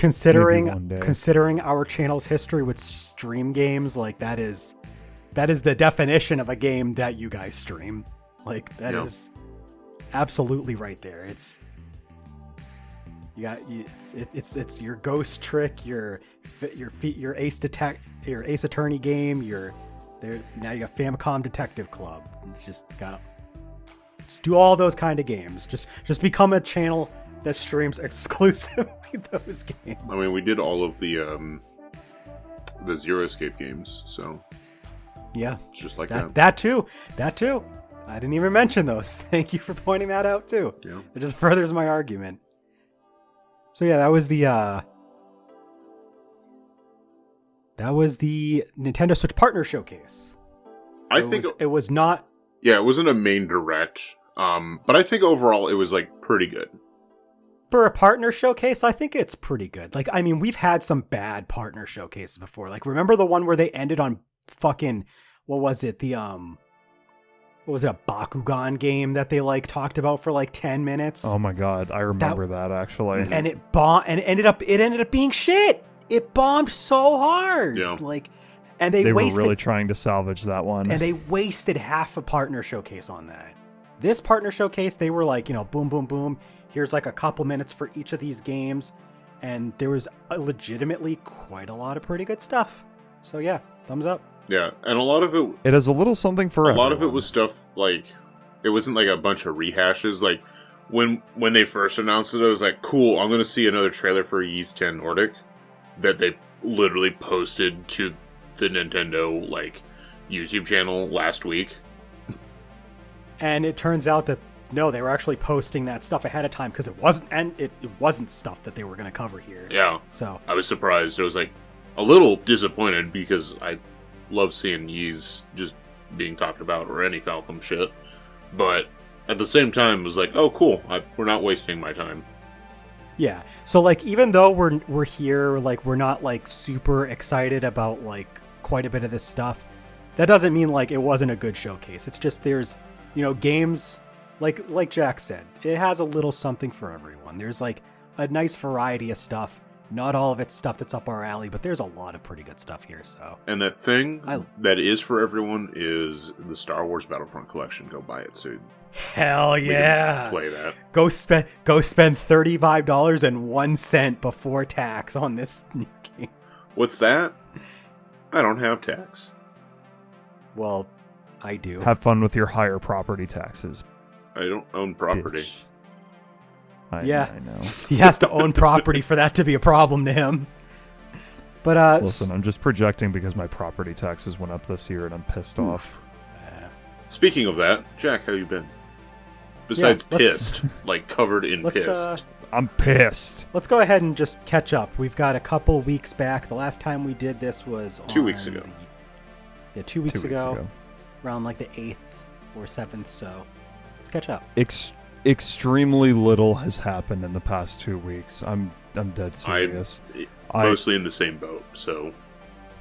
Maybe one day. Considering our channel's history with stream games, like that is the definition of a game that you guys stream. Like that is absolutely right there. It's your Ghost Trick, your Ace Attorney game, now you got Famicom Detective Club. It's just do all those kind of games. Just become a channel that streams exclusively those games. I mean, we did all of the Zero Escape games, so Yeah, it's just like that. that too. I didn't even mention those. Thank you for pointing that out too. Yeah. It just furthers my argument. So yeah, that was the Nintendo Switch Partner Showcase. I think it was not. Yeah, it wasn't a main direct, but I think overall it was like pretty good. For a partner showcase, I think it's pretty good. Like, I mean, we've had some bad partner showcases before. Like, remember the one where they ended on fucking, what was it? What was it, a Bakugan game that they like talked about for like 10 minutes? Oh my god, I remember that actually. And it bombed, and it ended up being shit. It bombed so hard. Yeah. Like, and they were wasted, really trying to salvage that one. and they wasted half a partner showcase on that. This partner showcase, they were like, boom, boom, boom. Here's like a couple minutes for each of these games. And there was legitimately quite a lot of pretty good stuff. So yeah, thumbs up. Yeah, and a lot of it... It has a little something for everyone. A lot of it was stuff, like... It wasn't like a bunch of rehashes. Like, when they first announced it, I was like, cool, I'm going to see another trailer for Ys 10 Nordic that they literally posted to the Nintendo, like, YouTube channel last week. And it turns out that no, they were actually posting that stuff ahead of time because it wasn't stuff that they were going to cover here. Yeah. So I was surprised. I was like a little disappointed because I love seeing Ys just being talked about or any Falcom shit. But at the same time, it was like, oh, cool. We're not wasting my time. yeah. So like, even though we're here, like we're not like super excited about like quite a bit of this stuff, that doesn't mean like it wasn't a good showcase. It's just there's games. Like Jack said, it has a little something for everyone. There's like a nice variety of stuff. Not all of it's stuff that's up our alley, but there's a lot of pretty good stuff here. So, and that thing that is for everyone is the Star Wars Battlefront collection. Go buy it soon. Hell yeah! Play that. Go spend $35.01 before tax on this new game. What's that? I don't have tax. Well, I do. Have fun with your higher property taxes. I don't own property. I know. He has to own property for that to be a problem to him. But listen, I'm just projecting because my property taxes went up this year and I'm pissed off. Speaking of that, Jack, how you been? Besides pissed, like covered in pissed. I'm pissed. Let's go ahead and just catch up. We've got a couple weeks back. The last time we did this was 2 weeks ago. 2 weeks ago. Around like the 8th or 7th, so let's catch up. Extremely little has happened in the past 2 weeks. I'm dead serious. Mostly in the same boat, so...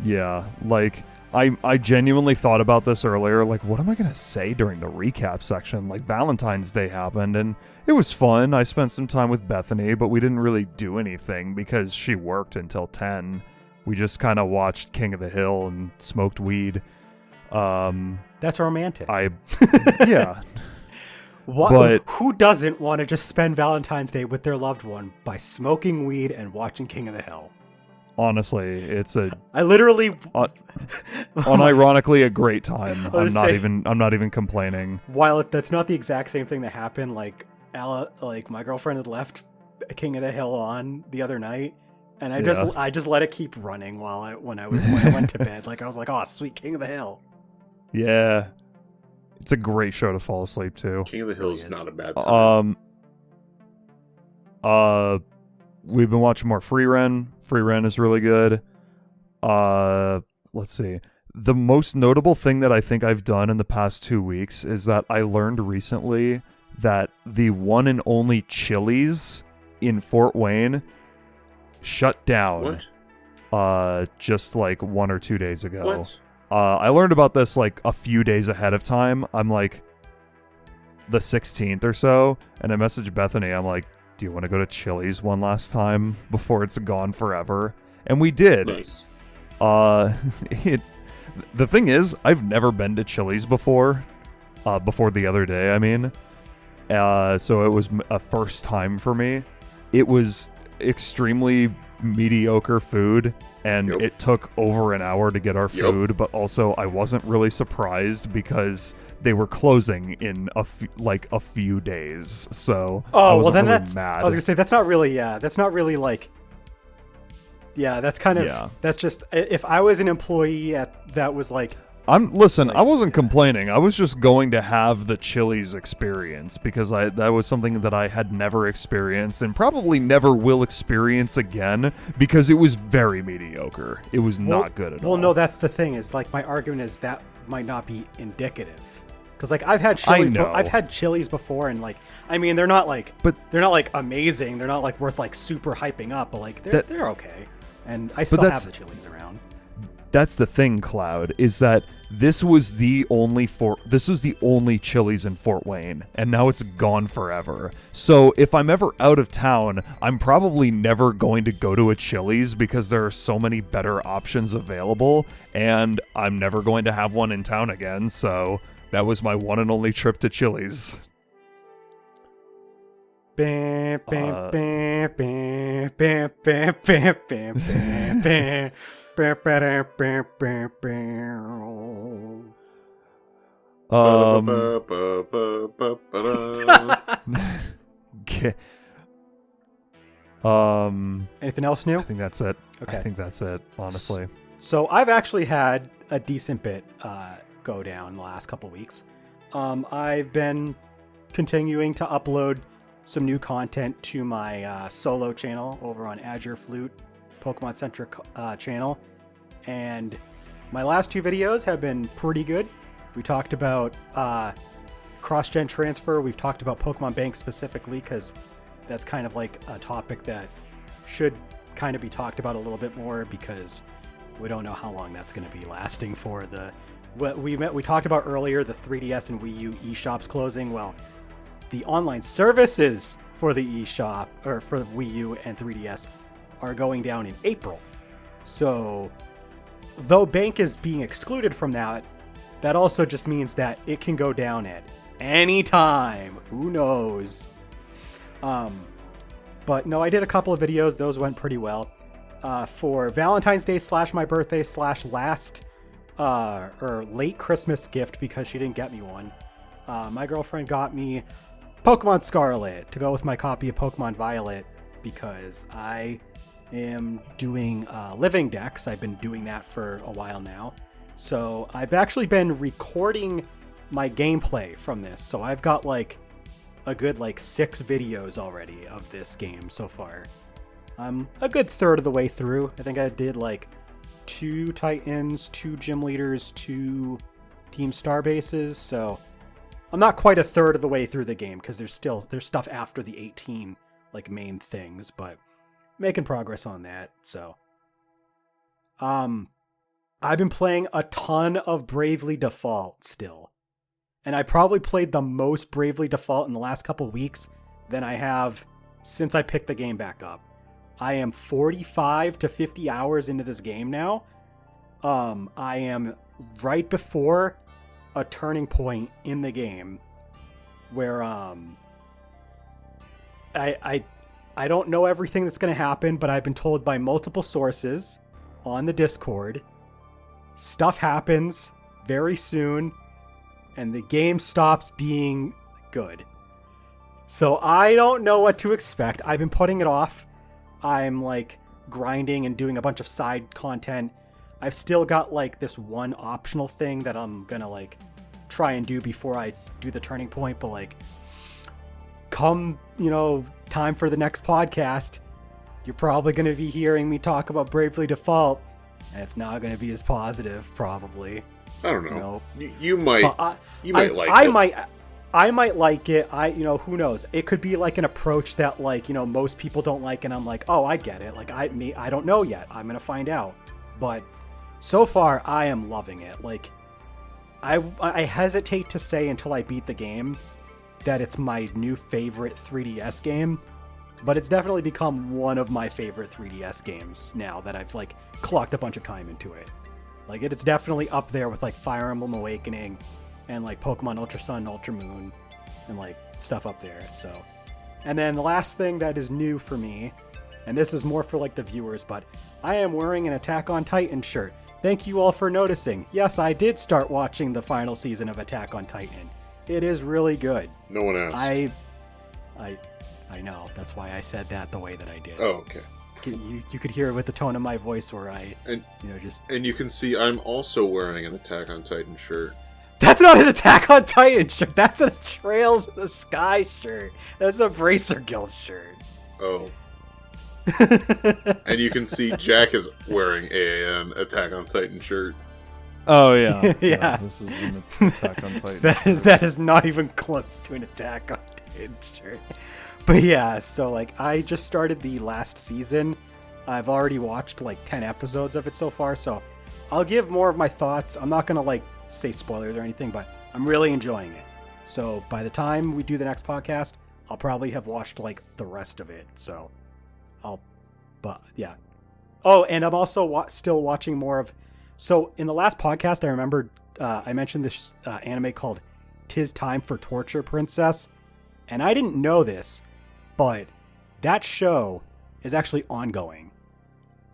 Yeah, like, I genuinely thought about this earlier, like, what am I going to say during the recap section? Like, Valentine's Day happened, and it was fun. I spent some time with Bethany, but we didn't really do anything because she worked until 10. We just kind of watched King of the Hill and smoked weed. That's romantic. Yeah. But who doesn't want to just spend Valentine's Day with their loved one by smoking weed and watching King of the Hill? Honestly, it's I literally unironically a great time. I'm not even complaining. While that's not the exact same thing that happened, like my girlfriend had left King of the Hill on the other night, and I just let it keep running when I went to bed. Like I was like, oh, sweet King of the Hill. Yeah. It's a great show to fall asleep to. King of the Hill is not a bad time. We've been watching more Free Ren. Free Ren is really good. Let's see. The most notable thing that I think I've done in the past 2 weeks is that I learned recently that the one and only Chili's in Fort Wayne shut down. What? Just like 1 or 2 days ago. What? I learned about this like a few days ahead of time. I'm like the 16th or so, and I messaged Bethany. I'm like, do you want to go to Chili's one last time before it's gone forever? And we did. Nice. The thing is, I've never been to Chili's before the other day, I mean. So it was a first time for me. It was extremely mediocre food, and it took over an hour to get our food, but also I wasn't really surprised because they were closing in a few days. So I was mad. I was gonna say that's not really like, that's kind of that's just, if I was an employee that was like, I wasn't complaining. I was just going to have the Chili's experience because that was something that I had never experienced and probably never will experience again because it was very mediocre. It was not good at all. Well, no, that's the thing is like my argument is that might not be indicative. Because like I've had chilies, know. I've had chilies before, and like I mean they're not like amazing. They're not like worth like super hyping up, but like they're okay. And I still have the chilies around. That's the thing, Cloud, is that this was the only Chili's in Fort Wayne, and now it's gone forever. So if I'm ever out of town, I'm probably never going to go to a Chili's because there are so many better options available, and I'm never going to have one in town again. So that was my one and only trip to Chili's. Bam, bam, bam, bam, bam, bam, bam, bam, bam, bam. Anything else new? I think that's it. Okay. I think that's it, honestly. So I've actually had a decent bit go down the last couple weeks. I've been continuing to upload some new content to my solo channel over on Azure Flute, Pokemon centric channel, and my last two videos have been pretty good. We talked about cross-gen transfer. We've talked about Pokemon Bank specifically because that's kind of like a topic that should kind of be talked about a little bit more because we don't know how long that's going to be lasting for. What we talked about earlier, the 3DS and Wii U eShops closing. Well, the online services for the eShop or for the Wii U and 3DS are going down in April. So though Bank is being excluded from that also just means that it can go down at any time. Who knows? But no, I did a couple of videos. Those went pretty well. For Valentine's Day / my birthday / last or late Christmas gift because she didn't get me one. My girlfriend got me Pokemon Scarlet to go with my copy of Pokemon Violet because I am doing living decks. I've been doing that for a while now. So I've actually been recording my gameplay from this. So I've got like a good 6 videos already of this game so far. I'm a good third of the way through. I think I did 2 Titans, 2 Gym Leaders, 2 Team Star Bases. So I'm not quite a third of the way through the game because there's stuff after the 18 main things, but making progress on that. So I've been playing a ton of Bravely Default still. And I probably played the most Bravely Default in the last couple weeks than I have since I picked the game back up. I am 45 to 50 hours into this game now. I am right before a turning point in the game where I don't know everything that's going to happen, but I've been told by multiple sources on the Discord stuff happens very soon and the game stops being good. So I don't know what to expect. I've been putting it off. I'm grinding and doing a bunch of side content. I've still got this one optional thing that I'm gonna try and do before I do the turning point, but come time for the next podcast, you're probably gonna be hearing me talk about Bravely Default, and it's not gonna be as positive, probably. I don't know. Nope. You might like it. I might like it. Who knows? It could be an approach that most people don't like, and I'm oh, I get it. I don't know yet. I'm gonna find out. But so far, I am loving it. I hesitate to say until I beat the game that it's my new favorite 3DS game, but it's definitely become one of my favorite 3DS games now that I've clocked a bunch of time into it. It's definitely up there with Fire Emblem Awakening and Pokemon Ultra Sun, Ultra Moon, and stuff up there. So, and then the last thing that is new for me, and this is more for the viewers, but I am wearing an Attack on Titan shirt. Thank you all for noticing. Yes, I did start watching the final season of Attack on Titan. It is really good. No one asked. I know. That's why I said that the way that I did. Oh, okay. You could hear it with the tone of my voice where And you can see I'm also wearing an Attack on Titan shirt. That's not an Attack on Titan shirt. That's a Trails in the Sky shirt. That's a Bracer Guild shirt. Oh. And you can see Jack is wearing an Attack on Titan shirt. Oh yeah, Yeah. This is an Attack on Titan. that is not even close to an Attack on Titan shirt. But yeah, so like I just started the last season. I've already watched like 10 episodes of it so far, so I'll give more of my thoughts. I'm not gonna like say spoilers or anything, but I'm really enjoying it. So by the time we do the next podcast, I'll probably have watched like the rest of it. So but yeah. Oh, and I'm also still watching more of. So in the last podcast, I remembered I mentioned this anime called "'Tis Time for Torture Princess," and I didn't know this, but that show is actually ongoing.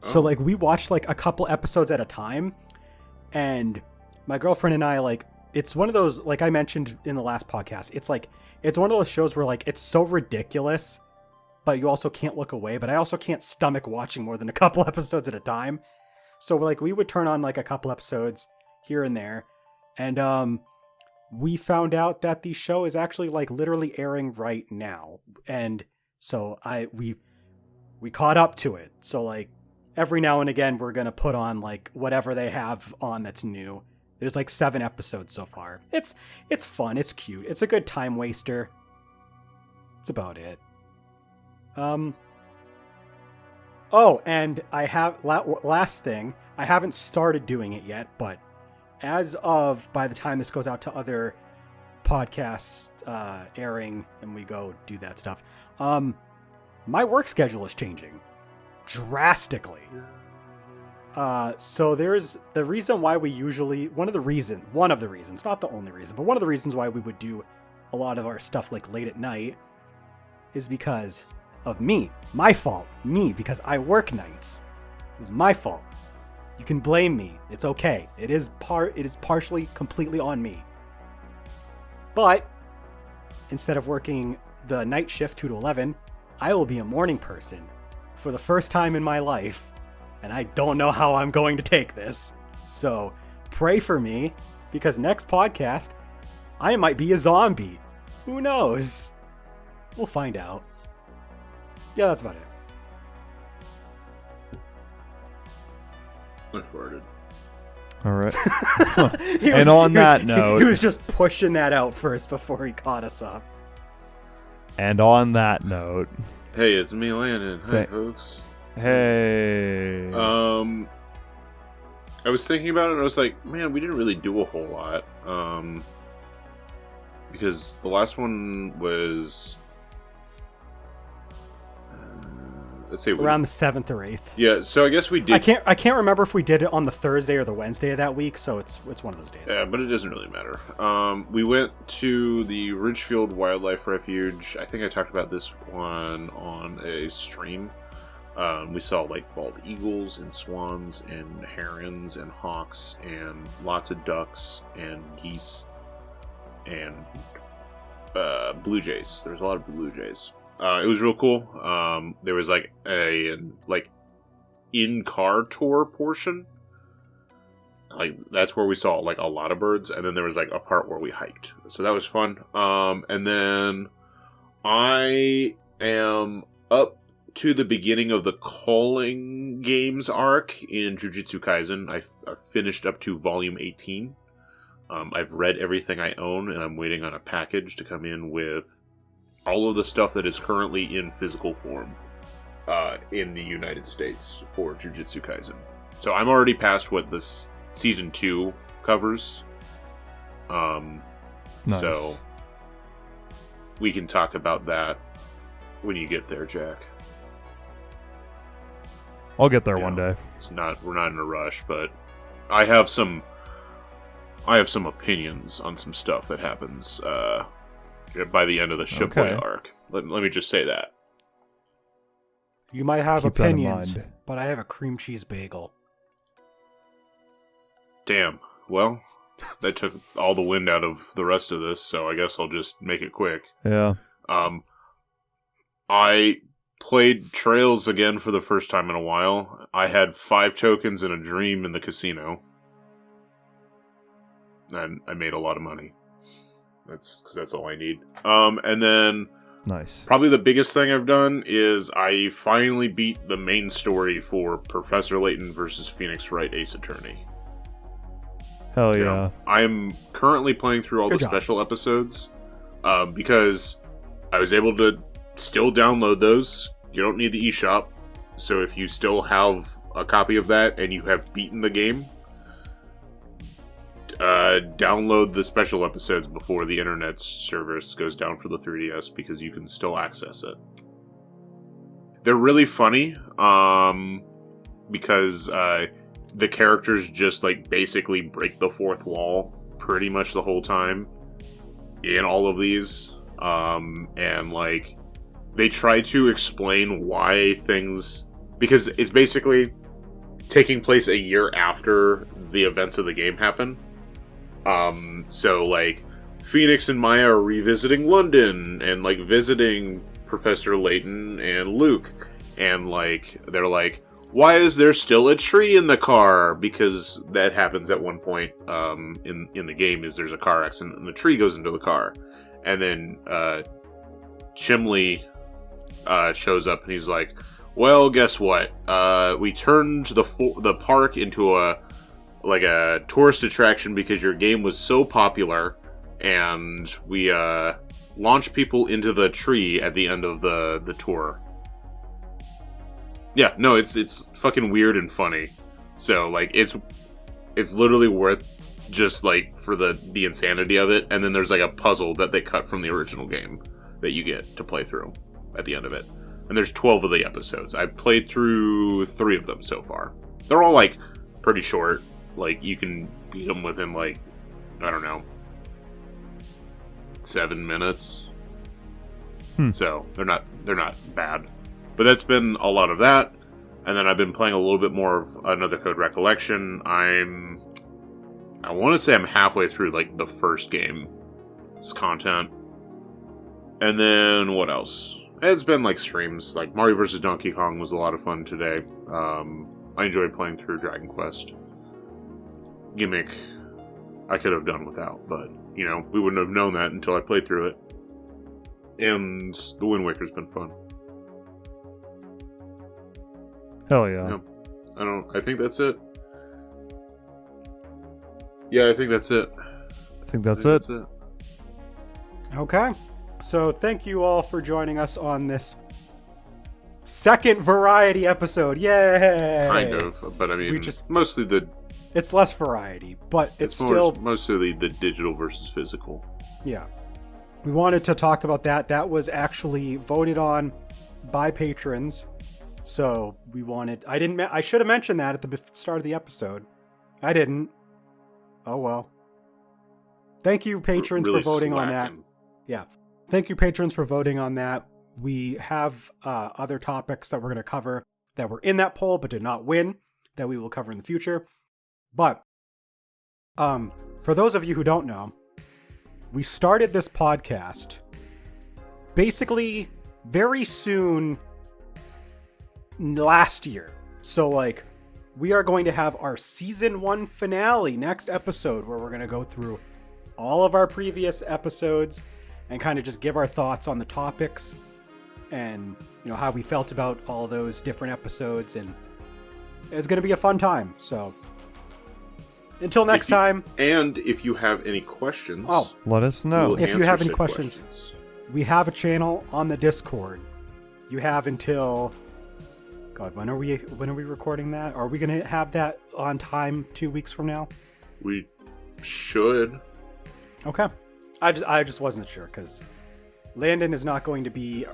So like we watched like a couple episodes at a time, and my girlfriend and I like it's one of those, like I mentioned in the last podcast, it's one of those shows where like it's so ridiculous, but you also can't look away. But I also can't stomach watching more than a couple episodes at a time. So like we would turn on like a couple episodes here and there, and we found out that the show is actually like literally airing right now, and so we caught up to it. So like every now and again we're gonna put on like whatever they have on that's new. There's like 7 episodes so far. It's fun. It's cute. It's a good time waster. That's about it. Oh, and I have last thing. I haven't started doing it yet, but as of by the time this goes out to other podcasts airing and we go do that stuff, my work schedule is changing drastically. So there's the reason why we usually one of the reasons, not the only reason, but one of the reasons why we would do a lot of our stuff like late at night is because of me. My fault. Me, because I work nights. It was my fault. You can blame me. It's okay. It is partially completely on me. But instead of working the night shift 2 to 11, I will be a morning person for the first time in my life. And I don't know how I'm going to take this. So pray for me, because next podcast, I might be a zombie. Who knows? We'll find out. Yeah, that's about it. I farted. All right. And on that note, he was just pushing that out first before he caught us up. And on that note, hey, it's me, Landon. Hi, folks. Hey. I was thinking about it and I was like, man, we didn't really do a whole lot. Because the last one was let's say around the 7th or 8th. Yeah, so I guess we did. I can't remember if we did it on the Thursday or the Wednesday of that week, so it's one of those days. Yeah, but it doesn't really matter. We went to the Ridgefield Wildlife Refuge. I think I talked about this one on a stream. We saw like bald eagles and swans and herons and hawks and lots of ducks and geese and blue jays. There was a lot of blue jays. It was real cool. There was like a in-car tour portion. Like that's where we saw like a lot of birds, and then there was like a part where we hiked. So that was fun. And then I am up to the beginning of the Calling Games arc in Jujutsu Kaisen. I finished up to volume 18. I've read everything I own, and I'm waiting on a package to come in with all of the stuff that is currently in physical form in the United States for Jujutsu Kaisen. So I'm already past what this season 2 covers. Nice. So we can talk about that when you get there, Jack. I'll get there one day. We're not in a rush, but I have some opinions on some stuff that happens by the end of the Shippuden arc. Let me just say that. You might have Keep that in opinions, mind. but I have a cream cheese bagel. Damn. Well, that took all the wind out of the rest of this, so I guess I'll just make it quick. Yeah. I played Trails again for the first time in a while. I had 5 tokens and a dream in the casino. And I made a lot of money. That's all I need. And then Nice. probably the biggest thing I've done is I finally beat the main story for Professor Layton versus Phoenix Wright Ace Attorney. Hell You yeah. know, I'm currently playing through all Good the job. special episodes because I was able to still download those. You don't need the eShop. So if you still have a copy of that and you have beaten the game, download the special episodes before the internet service goes down for the 3DS because you can still access it. They're really funny because the characters just like basically break the fourth wall pretty much the whole time in all of these, and like they try to explain why things, because it's basically taking place a year after the events of the game happen. So like Phoenix and Maya are revisiting London and like visiting Professor Layton and Luke, and like they're like, why is there still a tree in the car? Because that happens at one point in the game. Is there's a car accident and the tree goes into the car, and then Chimley shows up and he's like, well, guess what? We turned the park into a tourist attraction because your game was so popular, and we launched people into the tree at the end of the tour. Yeah, no, it's fucking weird and funny. So like it's literally worth just like for the insanity of it. And then there's like a puzzle that they cut from the original game that you get to play through at the end of it. And there's 12 of the episodes. I've played through 3 of them so far. They're all like pretty short. Like you can beat them within like, I don't know, 7 minutes. So they're not bad. But that's been a lot of that. And then I've been playing a little bit more of Another Code Recollection. I want to say I'm halfway through like the first game's content. And then what else? It's been like streams. Like Mario vs. Donkey Kong was a lot of fun today. I enjoyed playing through Dragon Quest. Gimmick I could have done without, but you know, we wouldn't have known that until I played through it. And the Wind Waker's been fun. Hell yeah. Yeah. I think that's it. Yeah, I think that's it. I think that's it. Okay. So thank you all for joining us on this second variety episode. Yay! Kind of, but I mean, mostly it's less variety, but it's still mostly the digital versus physical. Yeah. We wanted to talk about that. That was actually voted on by patrons. So I should have mentioned that at the start of the episode. I didn't. Oh well. Thank you, patrons, Really for voting slacking. on that. Yeah. Thank you, patrons, for voting on that. We have other topics that we're going to cover that were in that poll but did not win that we will cover in the future. But for those of you who don't know, we started this podcast basically very soon last year. So like we are going to have our season 1 finale next episode where we're going to go through all of our previous episodes and kind of just give our thoughts on the topics and, you know, how we felt about all those different episodes, and it's going to be a fun time. So until next time. And if you have any questions, let us know. If you have any questions, we have a channel on the Discord. You have until God, when are we recording that? Are we going to have that on time 2 weeks from now? We should. Okay. I just wasn't sure because Landon's going to be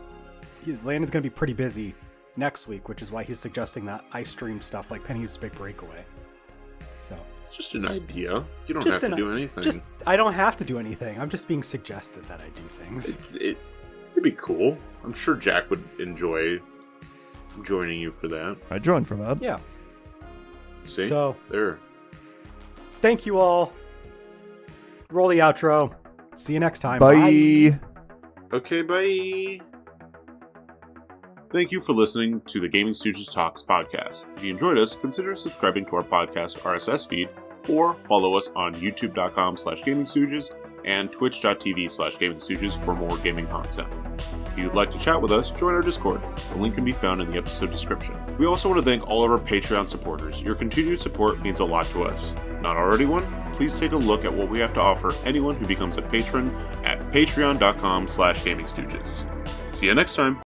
pretty busy next week, which is why he's suggesting that I stream stuff like Penny's Big Breakaway. So it's just an idea. You don't have to do anything. I don't have to do anything. I'm just being suggested that I do things. It'd be cool. I'm sure Jack would enjoy joining you for that. I joined for that. Yeah. See? So there. Thank you all. Roll the outro. See you next time. Bye. Okay, bye. Thank you for listening to the Gaming Stooges Talks podcast. If you enjoyed us, consider subscribing to our podcast RSS feed or follow us on youtube.com/GamingStooges and twitch.tv/GamingStooges for more gaming content. If you'd like to chat with us, join our Discord. The link can be found in the episode description. We also want to thank all of our Patreon supporters. Your continued support means a lot to us. Not already one? Please take a look at what we have to offer anyone who becomes a patron at patreon.com/GamingStooges. See you next time!